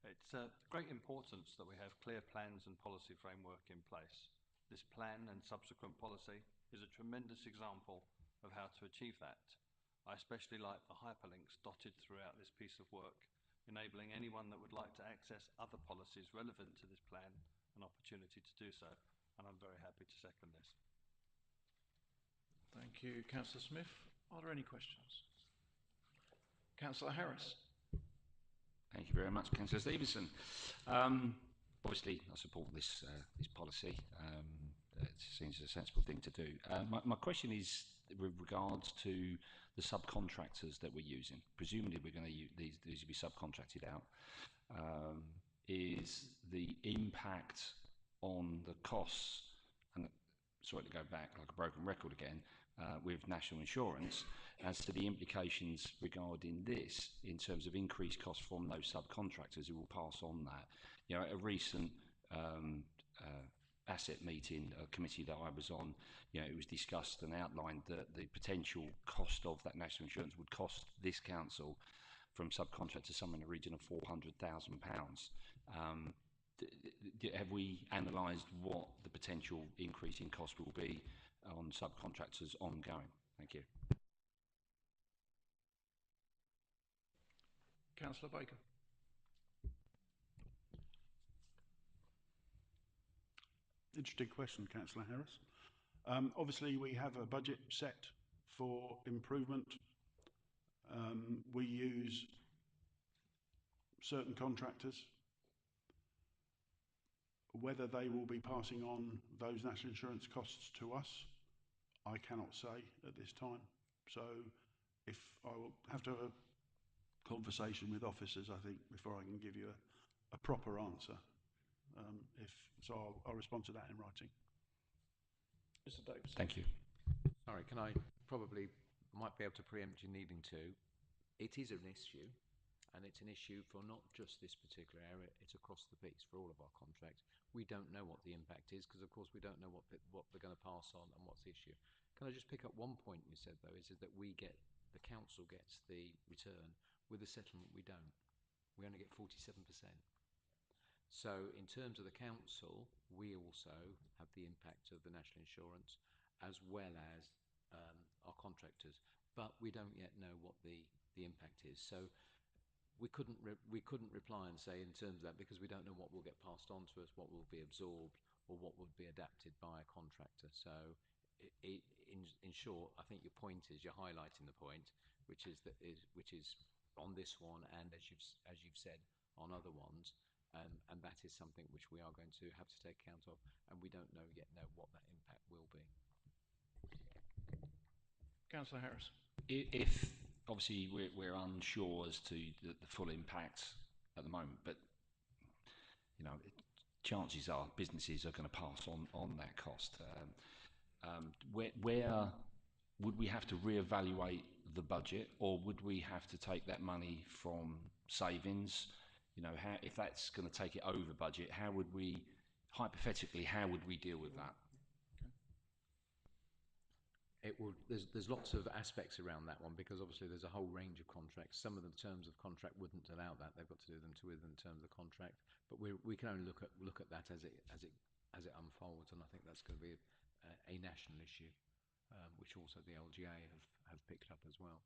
It's of great importance that we have clear plans and policy framework in place. This plan and subsequent policy is a tremendous example of how to achieve that. I especially like the hyperlinks dotted throughout this piece of work, enabling anyone that would like to access other policies relevant to this plan an opportunity to do so, and I'm very happy to second this. Thank you, Councillor Smith. Are there any questions? Councillor Harris. Thank you very much, Councillor Stevenson. Obviously, I support this policy. It seems a sensible thing to do. My question is with regards to the subcontractors that we're using. Presumably, we're going to use these will be subcontracted out. Is the impact on the costs, and sorry to go back like a broken record again, with National Insurance, as to the implications regarding this in terms of increased costs from those subcontractors who will pass on that. At a recent asset meeting, a committee that I was on, it was discussed and outlined that the potential cost of that National Insurance would cost this council from subcontractors somewhere in the region of £400,000. Have we analysed what the potential increase in cost will be on subcontractors ongoing? Thank you. Councillor Baker. Interesting question, Councillor Harris. Obviously, we have a budget set for improvement. We use certain contractors. Whether they will be passing on those National Insurance costs to us, I cannot say at this time. So if I will have to have a conversation with officers, I think, before I can give you a proper answer. I'll respond to that in writing. Mr. Davis. Thank you. Sorry, can I might be able to preempt you needing to. It is an issue, and it's an issue for not just this particular area, it's across the piece for all of our contracts. We don't know what the impact is because, of course, we don't know what they're going to pass on and what's the issue. Can I just pick up one point you said, though, is that we get the council gets the return. With the settlement, we don't. We only get 47%. So in terms of the council, we also have the impact of the national insurance as well as our contractors, but we don't yet know what the impact is. So we couldn't reply and say in terms of that, because we don't know what will get passed on to us, what will be absorbed, or what would be adapted by a contractor. So in short, I think your point is, you're highlighting the point, which is on this one, and as you've said on other ones. And that is something which we are going to have to take account of, and we don't know what that impact will be. Councillor Harris. If obviously we're unsure as to the full impact at the moment, but chances are businesses are going to pass on that cost. Where would we have to reevaluate the budget, or would we have to take that money from savings? If that's going to take it over budget, hypothetically, how would we deal with that? There's lots of aspects around that one, because obviously there's a whole range of contracts. Some of the terms of contract wouldn't allow that. They've got to do them within the terms of the contract. But we can only look at that as it unfolds, and I think that's going to be a national issue, which also the LGA have picked up as well.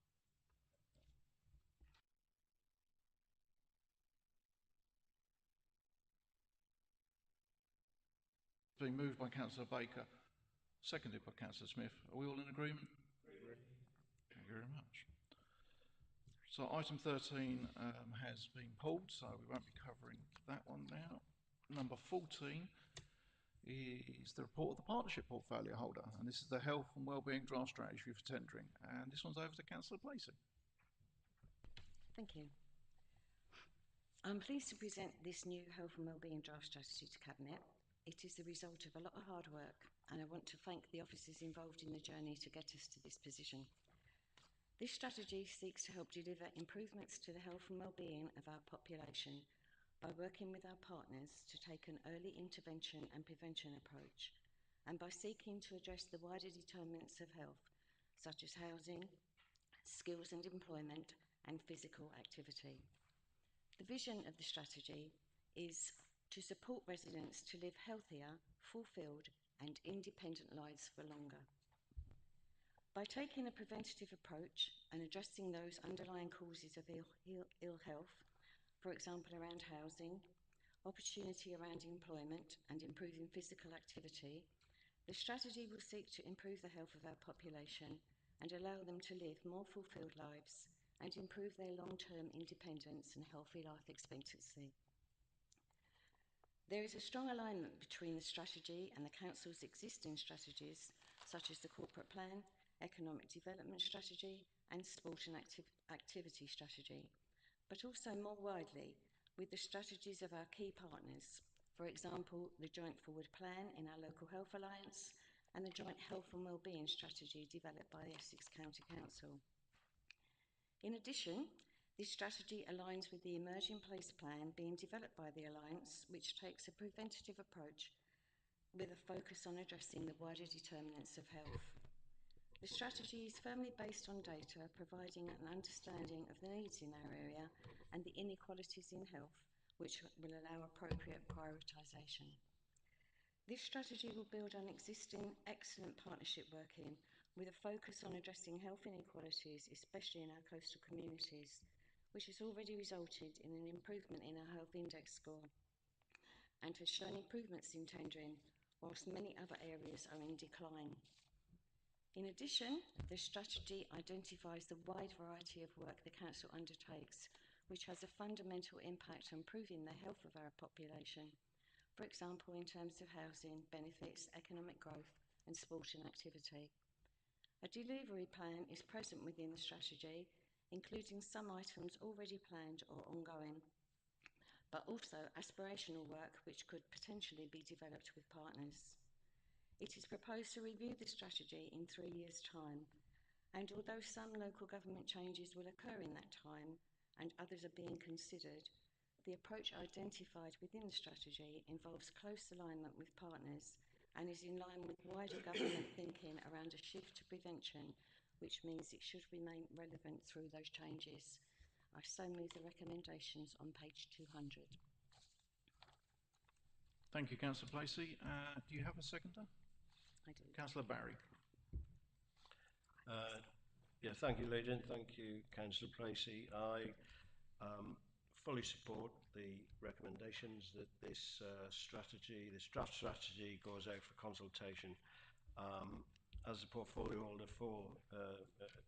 Being moved by Councillor Baker, seconded by Councillor Smith. Are we all in agreement? Thank you very much. So item 13 has been pulled, so we won't be covering that one now. Number 14 is the report of the partnership portfolio holder, and this is the health and wellbeing draft strategy for tendering. And this one's over to Councillor Placey. Thank you. I'm pleased to present this new health and wellbeing draft strategy to Cabinet. It is the result of a lot of hard work, and I want to thank the officers involved in the journey to get us to this position. This strategy seeks to help deliver improvements to the health and wellbeing of our population by working with our partners to take an early intervention and prevention approach, and by seeking to address the wider determinants of health, such as housing, skills and employment, and physical activity. The vision of the strategy is to support residents to live healthier, fulfilled and independent lives for longer. By taking a preventative approach and addressing those underlying causes of ill health, for example around housing, opportunity around employment and improving physical activity, the strategy will seek to improve the health of our population and allow them to live more fulfilled lives and improve their long-term independence and healthy life expectancy. There is a strong alignment between the strategy and the Council's existing strategies, such as the Corporate Plan, Economic Development Strategy and Sport and Activity Strategy, but also more widely with the strategies of our key partners, for example, the Joint Forward Plan in our Local Health Alliance and the Joint Health and Wellbeing Strategy developed by the Essex County Council. In addition, this strategy aligns with the Emerging Place Plan being developed by the Alliance, which takes a preventative approach with a focus on addressing the wider determinants of health. The strategy is firmly based on data, providing an understanding of the needs in our area and the inequalities in health, which will allow appropriate prioritisation. This strategy will build on existing excellent partnership working with a focus on addressing health inequalities, especially in our coastal communities, which has already resulted in an improvement in our health index score and has shown improvements in tendering, whilst many other areas are in decline. In addition, the strategy identifies the wide variety of work the Council undertakes, which has a fundamental impact on improving the health of our population, for example in terms of housing, benefits, economic growth and sport and activity. A delivery plan is present within the strategy, including some items already planned or ongoing, but also aspirational work which could potentially be developed with partners. It is proposed to review the strategy in 3 years' time, and although some local government changes will occur in that time and others are being considered, the approach identified within the strategy involves close alignment with partners and is in line with wider government thinking around a shift to prevention, which means it should remain relevant through those changes. I so move the recommendations on page 200. Thank you, Councillor Placey. Do you have a seconder? I do. Councillor Barry. Yeah, thank you, Leader, and thank you, Councillor Placey. I fully support the recommendations that this draft strategy goes out for consultation. As a portfolio holder for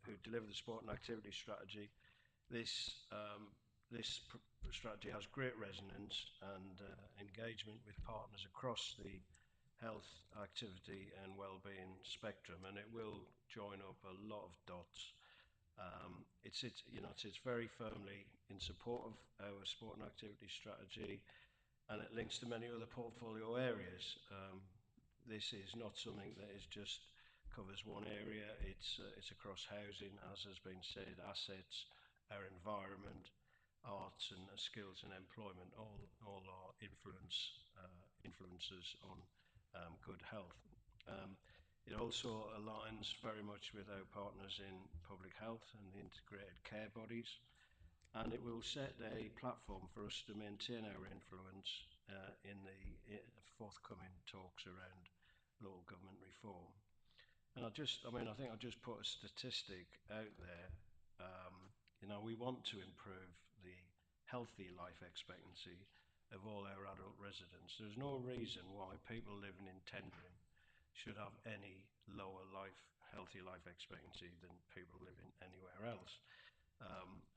who delivered the sport and activity strategy, this strategy has great resonance and engagement with partners across the health, activity and well-being spectrum, and it will join up a lot of dots. It sits very firmly in support of our sport and activity strategy, and it links to many other portfolio areas. This is not something that is just covers one area. It's across housing, as has been said, assets, our environment, arts and skills and employment. All are influences on good health. It also aligns very much with our partners in public health and the integrated care bodies, and it will set a platform for us to maintain our influence in the forthcoming talks around local government reform. And I think I'll just put a statistic out there. We want to improve the healthy life expectancy of all our adult residents. There's no reason why people living in Tendring should have any lower healthy life expectancy than people living anywhere else.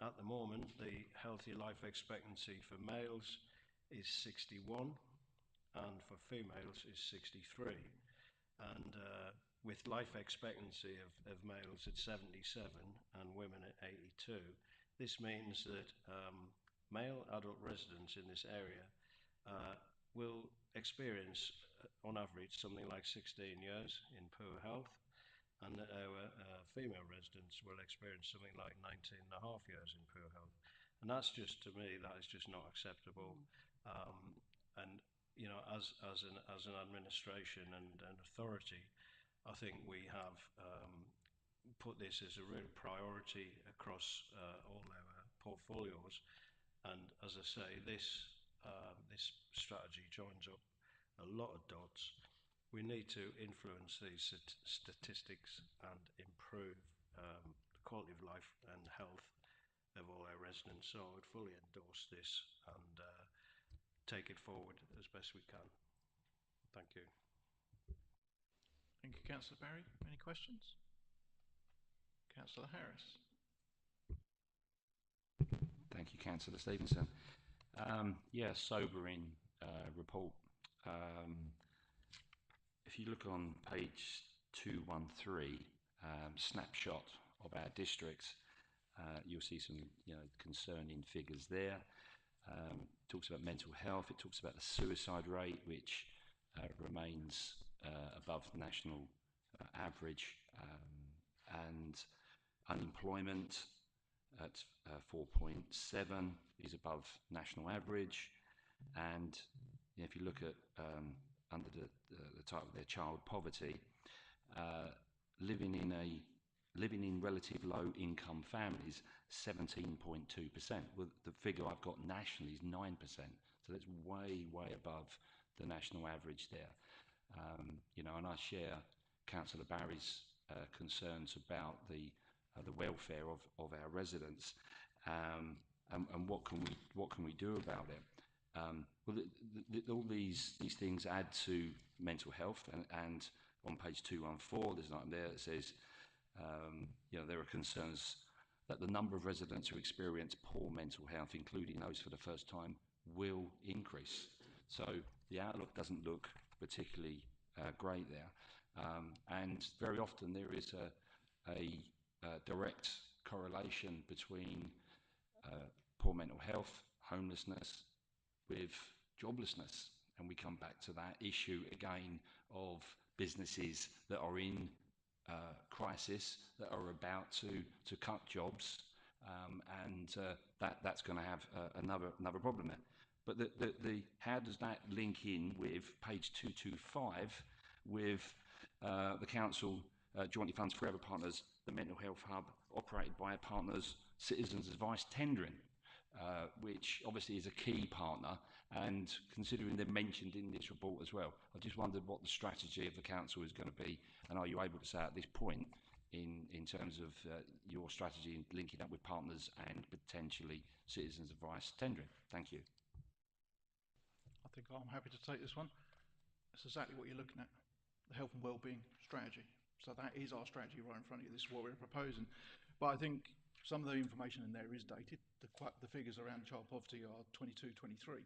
At the moment, the healthy life expectancy for males is 61 and for females is 63. And with life expectancy of males at 77 and women at 82, this means that male adult residents in this area will experience, on average, something like 16 years in poor health, and that our female residents will experience something like 19 and a half years in poor health. And that's just, to me, that is just not acceptable. And as an administration and an authority, I think we have put this as a real priority across all our portfolios. And as I say, this strategy joins up a lot of dots. We need to influence these statistics and improve the quality of life and health of all our residents. So I would fully endorse this and take it forward as best we can. Thank you. Thank you, Councillor Barry. Any questions? Councillor Harris. Thank you, Councillor Stevenson. Sobering report. If you look on page 213, snapshot of our districts, you'll see some concerning figures there. Talks about mental health. It talks about the suicide rate, which remains above national average, and unemployment at 4.7 is above national average. And if you look at under the title there, child poverty, living in relative low income families, 17.2%. Well, the figure I've got nationally is 9%, so that's way above the national average there. And I share Councillor Barry's concerns about the welfare of our residents, and what can we do about it? All these things add to mental health, and on page 214 there's an item there that says there are concerns that the number of residents who experience poor mental health, including those for the first time, will increase. So the outlook doesn't look particularly great there, and very often there is a direct correlation between poor mental health, homelessness, with joblessness. And we come back to that issue again of businesses that are in crisis, that are about to cut jobs, and that's going to have another problem there. But how does that link in with page 225 with the council jointly funds Forever Partners the mental health hub operated by our partners, Citizens Advice Tendering, which obviously is a key partner, and considering they're mentioned in this report as well, I just wondered what the strategy of the council is going to be, and are you able to say at this point in terms of your strategy in linking up with partners and potentially Citizens Advice Tendering? Thank you. I think I'm happy to take this one. That's exactly what you're looking at, the health and wellbeing strategy. So that is our strategy right in front of you. This is what we're proposing. But I think some of the information in there is dated. The figures around child poverty are 22, 23.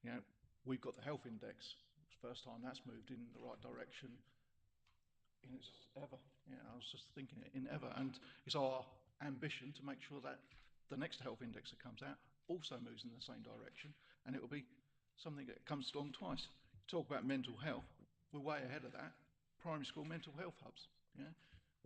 You know, we've got the health index. It's the first time that's moved in the right direction in its ever. Yeah, I was just thinking it in ever. And it's our ambition to make sure that the next health index that comes out also moves in the same direction, and it will be something that comes along twice. Talk about mental health, we're way ahead of that. Primary school mental health hubs. Yeah?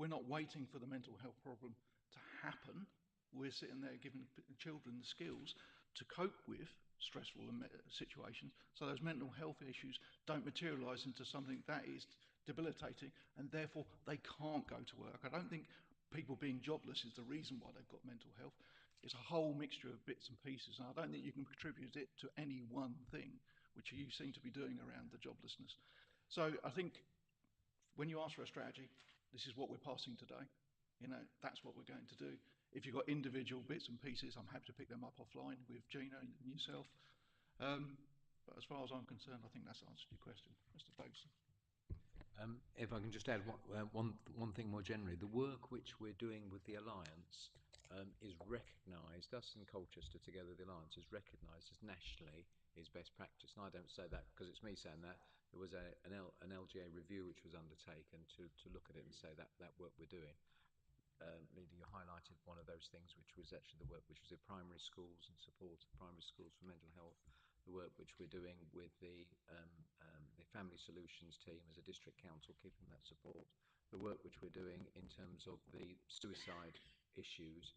We're not waiting for the mental health problem to happen. We're sitting there giving children the skills to cope with stressful situations, so those mental health issues don't materialise into something that is debilitating, and therefore they can't go to work. I don't think people being jobless is the reason why they've got mental health. It's a whole mixture of bits and pieces, and I don't think you can contribute it to any one thing, which you seem to be doing around the joblessness. So I think when you ask for a strategy, this is what we're passing today. You know, that's what we're going to do. If you've got individual bits and pieces, I'm happy to pick them up offline with Gina and yourself. But as far as I'm concerned, I think that's answered your question, Mr. Davison. If I can just add one thing more generally, the work which we're doing with the Alliance is recognised, us in Colchester together, the Alliance is recognised as nationally is best practice. And I don't say that because it's me saying that. There was an LGA review which was undertaken to look at it and say that work we're doing. Leader, you highlighted one of those things, which was actually the work which was in primary schools and support of primary schools for mental health, the work which we're doing with the Family Solutions team as a district council, keeping that support, the work which we're doing in terms of the suicide issues.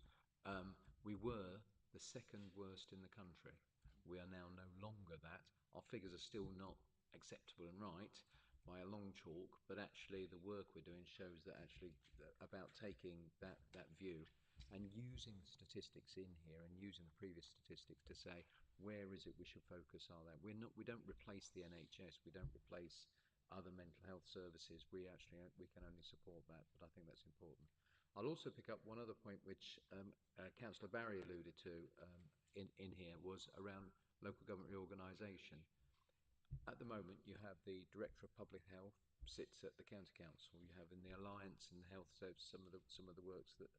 We were the second worst in the country. We are now no longer that. Our figures are still not acceptable and right by a long chalk, but actually the work we're doing shows that actually about taking that view and using statistics in here and using the previous statistics to say where is it we should focus on that. We don't replace the NHS, we don't replace other mental health services. We can only support that, but I think that's important. I'll also pick up one other point which Councillor Barry alluded to in here, was around local government reorganisation. At the moment, you have the Director of Public Health sits at the County Council. You have in the Alliance and the Health Service some of the works that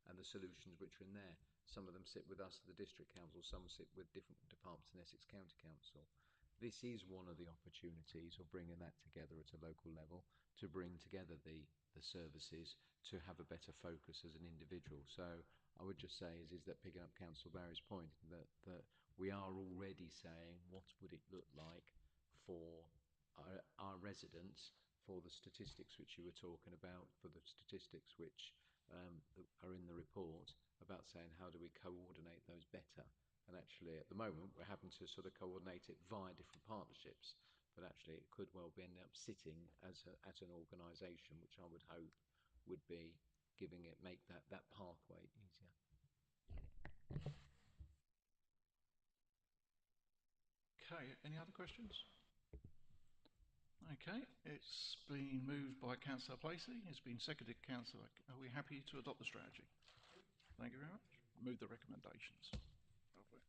and the solutions which are in there. Some of them sit with us at the District Council. Some sit with different departments in Essex County Council. This is one of the opportunities of bringing that together at a local level, to bring together the services, to have a better focus as an individual. So I would just say is that picking up Councillor Barry's point, that we are already saying what would it look like for our residents, for the statistics which you were talking about, for the statistics which are in the report, about saying how do we coordinate those better. And actually at the moment we're having to sort of coordinate it via different partnerships, but actually it could well be end up sitting as an organisation, which I would hope would be make that pathway easier. Okay, any other questions? Okay, it's been moved by Councillor Placey, it's been seconded Councillor. Are we happy to adopt the strategy? Thank you very much. Move the recommendations. Lovely.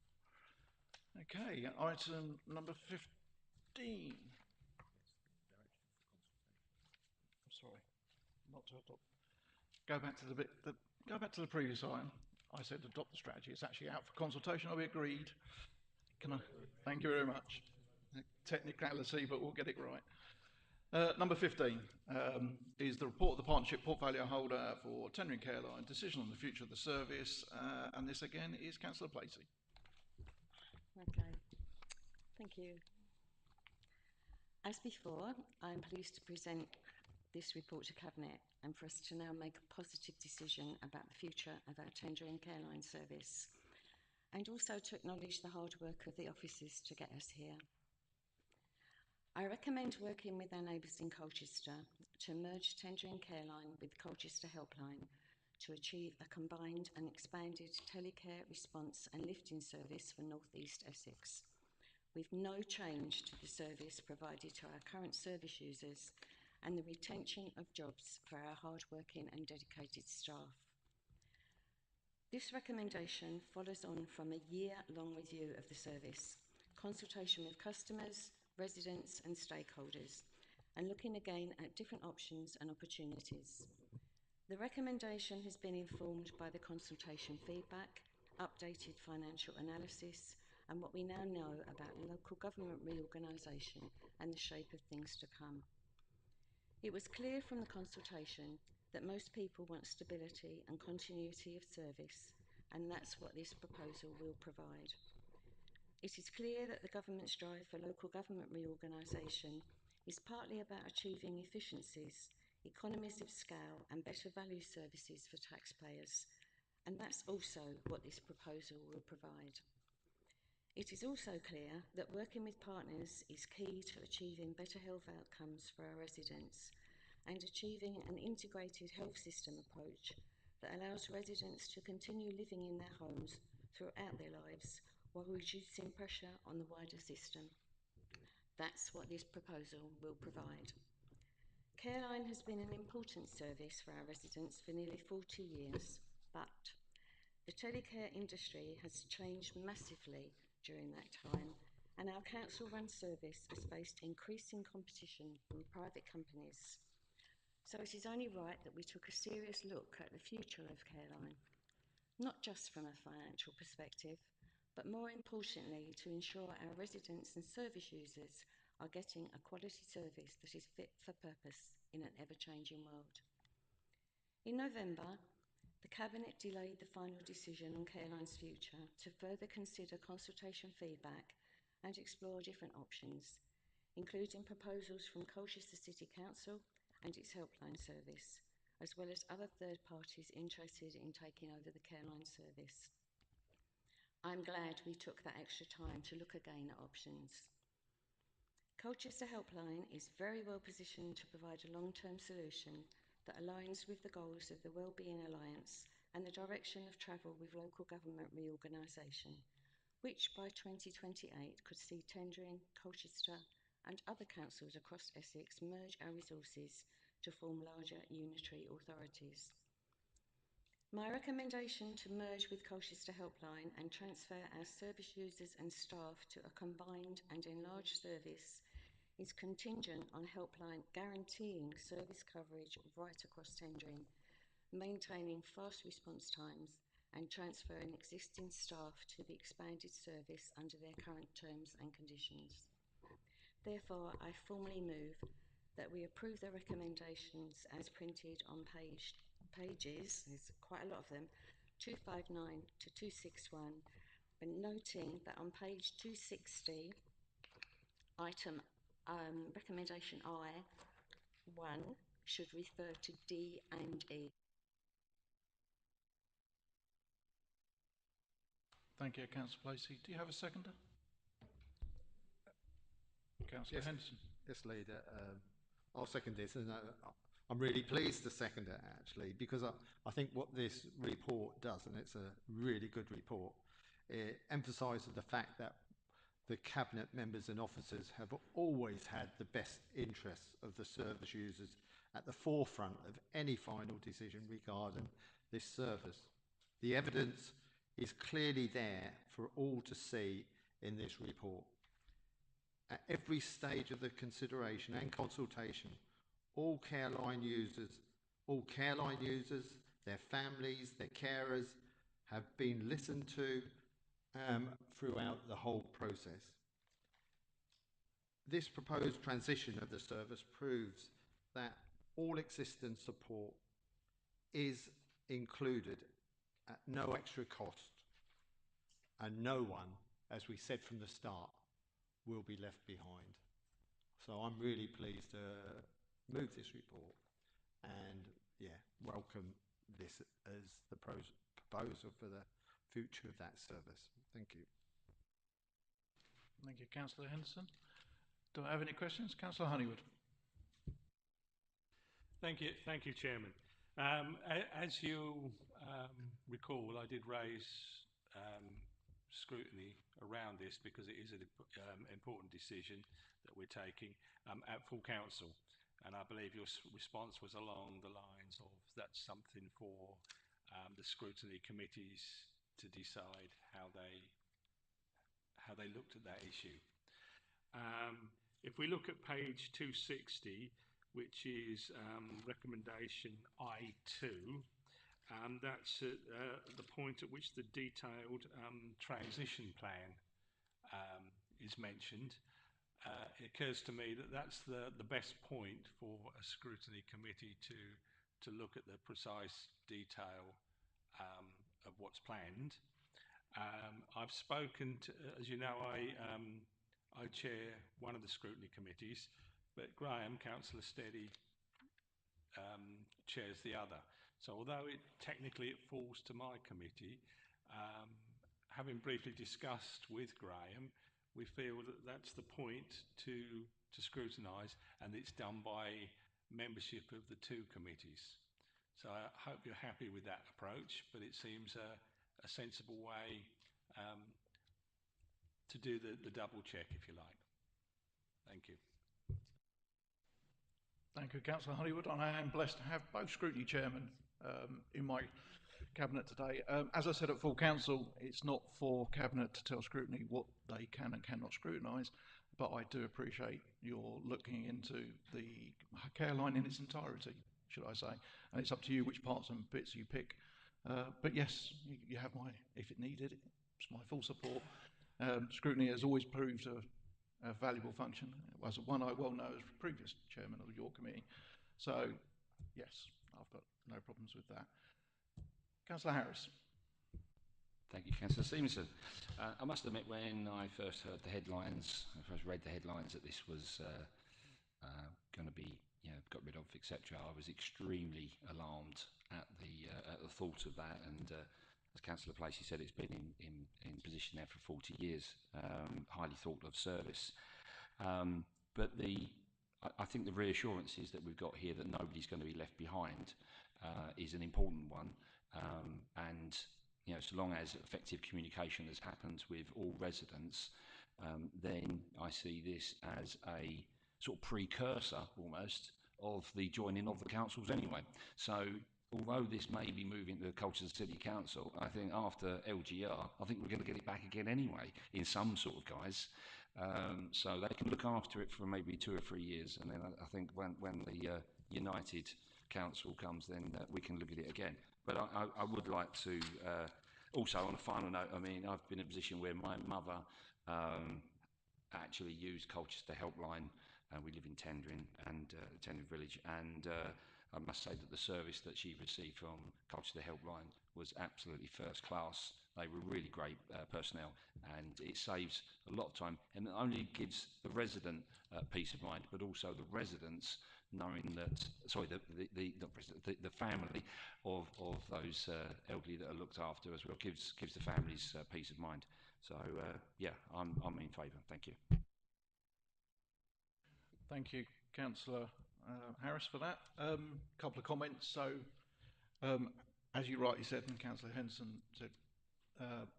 Okay, item number 15. Sorry, not to adopt. Go back to the previous item. I said adopt the strategy. It's actually out for consultation. Are we agreed? Can I? Thank you very much. Technicality, but we'll get it right. Number 15 is the report of the partnership portfolio holder for Tendering Careline, decision on the future of the service, and this again is Councillor Placey. Okay, thank you. As before, I'm pleased to present this report to Cabinet and for us to now make a positive decision about the future of our Tendering Careline service, and also to acknowledge the hard work of the officers to get us here. I recommend working with our neighbours in Colchester to merge Tendring Careline with Colchester Helpline to achieve a combined and expanded telecare response and lifting service for North East Essex, with no change to the service provided to our current service users and the retention of jobs for our hard-working and dedicated staff. This recommendation follows on from a year-long review of the service, consultation with customers, residents and stakeholders, and looking again at different options and opportunities. The recommendation has been informed by the consultation feedback, updated financial analysis, and what we now know about local government reorganisation and the shape of things to come. It was clear from the consultation that most people want stability and continuity of service, and that's what this proposal will provide. It is clear that the government's drive for local government reorganisation is partly about achieving efficiencies, economies of scale and better value services for taxpayers, and that's also what this proposal will provide. It is also clear that working with partners is key to achieving better health outcomes for our residents and achieving an integrated health system approach that allows residents to continue living in their homes throughout their lives while reducing pressure on the wider system. That's what this proposal will provide. Careline has been an important service for our residents for nearly 40 years, but the telecare industry has changed massively during that time, and our council-run service has faced increasing competition from private companies. So it is only right that we took a serious look at the future of Careline, not just from a financial perspective, but more importantly to ensure our residents and service users are getting a quality service that is fit for purpose in an ever-changing world. In November, the Cabinet delayed the final decision on Careline's future to further consider consultation feedback and explore different options, including proposals from Colchester City Council and its helpline service, as well as other third parties interested in taking over the Careline service. I'm glad we took that extra time to look again at options. Colchester Helpline is very well positioned to provide a long-term solution that aligns with the goals of the Wellbeing Alliance and the direction of travel with local government reorganisation, which by 2028 could see Tendring, Colchester and other councils across Essex merge our resources to form larger unitary authorities. My recommendation to merge with Colchester Helpline and transfer our service users and staff to a combined and enlarged service is contingent on Helpline guaranteeing service coverage right across Tendring, maintaining fast response times and transferring existing staff to the expanded service under their current terms and conditions. Therefore, I formally move that we approve the recommendations as printed on pages, there's quite a lot of them, 259 to 261, but noting that on page 260, item recommendation I1 should refer to D and E. Thank you, Councillor Placey. Do you have a seconder? Councillor Henderson. Yes, Leader. I'll second this, and I'm really pleased to second it actually, because I think what this report does, and it's a really good report, it emphasises the fact that the Cabinet members and officers have always had the best interests of the service users at the forefront of any final decision regarding this service. The evidence is clearly there for all to see in this report. At every stage of the consideration and consultation, all Careline users, their families, their carers have been listened to throughout the whole process. This proposed transition of the service proves that all existing support is included at no extra cost, and no one, as we said from the start, will be left behind. So I'm really pleased to move this report and welcome this as the proposal for the future of that service. Thank you. Thank you, Councillor Henderson. Do I have any questions? Councillor Honeywood. Thank you, Chairman. As you recall, I did raise scrutiny around this because it is an important decision that we're taking at full council, and I believe your response was along the lines of that's something for the scrutiny committees to decide how they looked at that issue. If we look at page 260, which is recommendation I2, that's the point at which the detailed transition plan is mentioned. It occurs to me that that's the best point for a scrutiny committee to look at the precise detail of what's planned. I've spoken to, as you know, I chair one of the scrutiny committees, but Graham, Councillor Steady, chairs the other. So although technically it falls to my committee, having briefly discussed with Graham, we feel that that's the point to scrutinise, and it's done by membership of the two committees. So I hope you're happy with that approach, but it seems a sensible way to do the double check, if you like. Thank you. Thank you, Councillor Honeywood. And I am blessed to have both scrutiny chairmen in my cabinet today. As I said at full council, it's not for cabinet to tell scrutiny what they can and cannot scrutinise, but I do appreciate your looking into the care line in its entirety, should I say. And it's up to you which parts and bits you pick. But yes, you have my, if it needed, it's my full support. Scrutiny has always proved a valuable function. It was one I well know as previous chairman of your committee. So, yes, I've got no problems with that. Councillor Harris. Thank you, Councillor Stevenson. I must admit, when I first heard the headlines, I first read the headlines that this was going to be, got rid of, etc., I was extremely alarmed at the thought of that. And as Councillor Placey said, it's been in position there for 40 years, highly thought of service. But I think the reassurance is that we've got here that nobody's going to be left behind is an important one. And so long as effective communication has happened with all residents, then I see this as a sort of precursor almost of the joining of the councils anyway. So although this may be moving to the Colchester City Council, I think after LGR, I think we're going to get it back again anyway in some sort of guise. So they can look after it for maybe 2 or 3 years, and then I think when the United Council comes, then we can look at it again. But I would like to, also on a final note, I mean, I've been in a position where my mother actually used Colchester Helpline. We live in Tendring and Tendring Village, and I must say that the service that she received from Colchester Helpline was absolutely first class. They were really great personnel, and it saves a lot of time, and not only gives the resident peace of mind, but also the residents knowing that, sorry, the family of those elderly that are looked after as well, gives the families peace of mind. So yeah, I'm in favour. Thank you. Thank you, Councillor Harris, for that. Couple of comments. So, as you rightly said, and Councillor Henson said,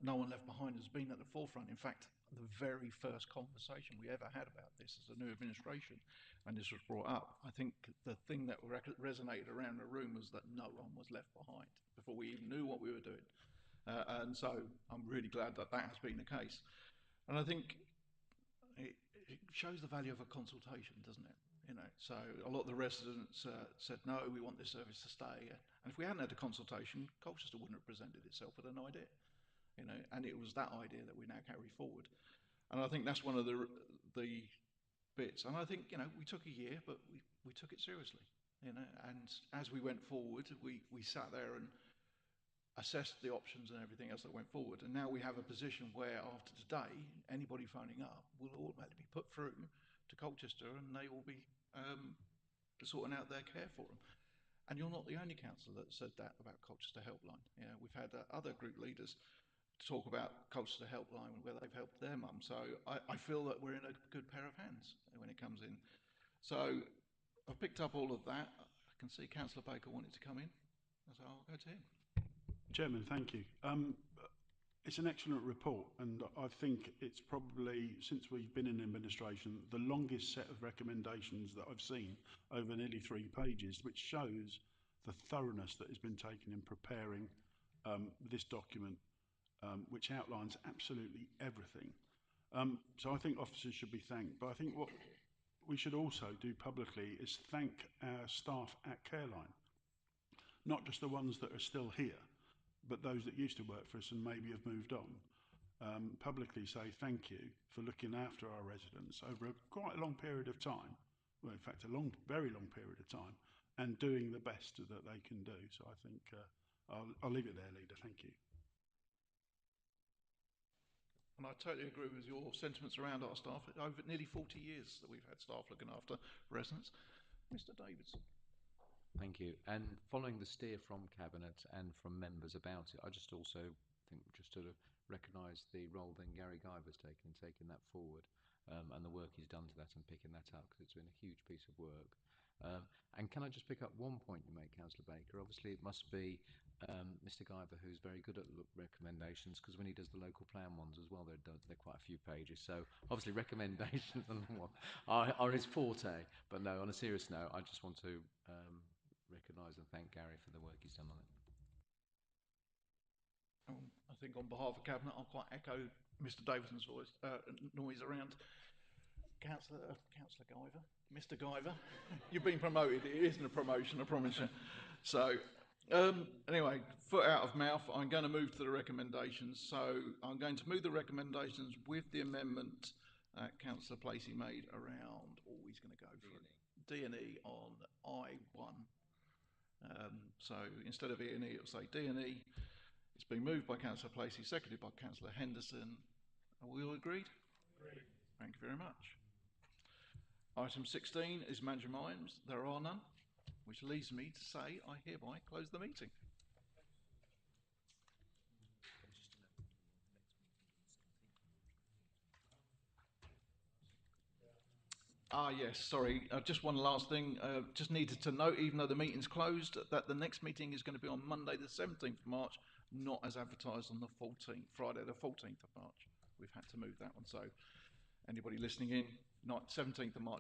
no one left behind has been at the forefront. In fact, the very first conversation we ever had about this as a new administration, and this was brought up, I think the thing that resonated around the room was that no one was left behind before we even knew what we were doing. And so I'm really glad that that has been the case. And I think it shows the value of a consultation, doesn't it? So a lot of the residents said, no, we want this service to stay. And if we hadn't had a consultation, Colchester wouldn't have presented itself with an idea. And it was that idea that we now carry forward. And I think that's one of the bits. And I think, we took a year, but we took it seriously. And as we went forward, we sat there and assessed the options and everything else that went forward. And now we have a position where after today, anybody phoning up will automatically be put through to Colchester, and they will be sorting out their care for them. And you're not the only council that said that about Colchester Helpline. We've had other group leaders talk about Colchester Helpline where they've helped their mum. So I feel that we're in a good pair of hands when it comes in. So I've picked up all of that. I can see Councillor Baker wanted to come in, so I'll go to him. Chairman, thank you. It's an excellent report, and I think it's probably, since we've been in administration, the longest set of recommendations that I've seen over nearly 3 pages, which shows the thoroughness that has been taken in preparing this document, which outlines absolutely everything. So I think officers should be thanked, but I think what we should also do publicly is thank our staff at Careline, not just the ones that are still here, but those that used to work for us and maybe have moved on. Publicly say thank you for looking after our residents over quite a long period of time, well in fact a very long period of time, and doing the best that they can do. So I think I'll leave it there, Leader, thank you. And I totally agree with your sentiments around our staff. Over nearly 40 years that we've had staff looking after residents. Mr. Davidson. Thank you. And following the steer from Cabinet and from members about it, I just also think just to recognise the role that Gary Guyver's taken in taking that forward, and the work he's done to that and picking that up, because it's been a huge piece of work. And can I just pick up one point you make, Councillor Baker? Obviously it must be Mr. Guyver who's very good at recommendations, because when he does the local plan ones as well, they're quite a few pages. So obviously recommendations are his forte. But no, on a serious note, I just want to recognise and thank Gary for the work he's done on it. I think on behalf of Cabinet, I'll quite echo Mr. Davidson's voice, noise around Councillor Guyver. Mr. Guyver, you've been promoted. It isn't a promotion, I promise you. So, anyway, foot out of mouth, I'm going to move to the recommendations. So, I'm going to move the recommendations with the amendment that Councillor Placey made around, he's going to go for D&E on I1. So instead of E&E, it'll say D&E. It's been moved by Councillor Placey, seconded by Councillor Henderson. Are we all agreed? Agreed. Thank you very much. Item 16 is Manager Mimes. There are none, which leads me to say I hereby close the meeting. Yes, sorry. Just one last thing. Just needed to note, even though the meeting's closed, that the next meeting is going to be on Monday the 17th of March, not as advertised on the 14th, Friday the 14th of March. We've had to move that one. So anybody listening in, 17th of March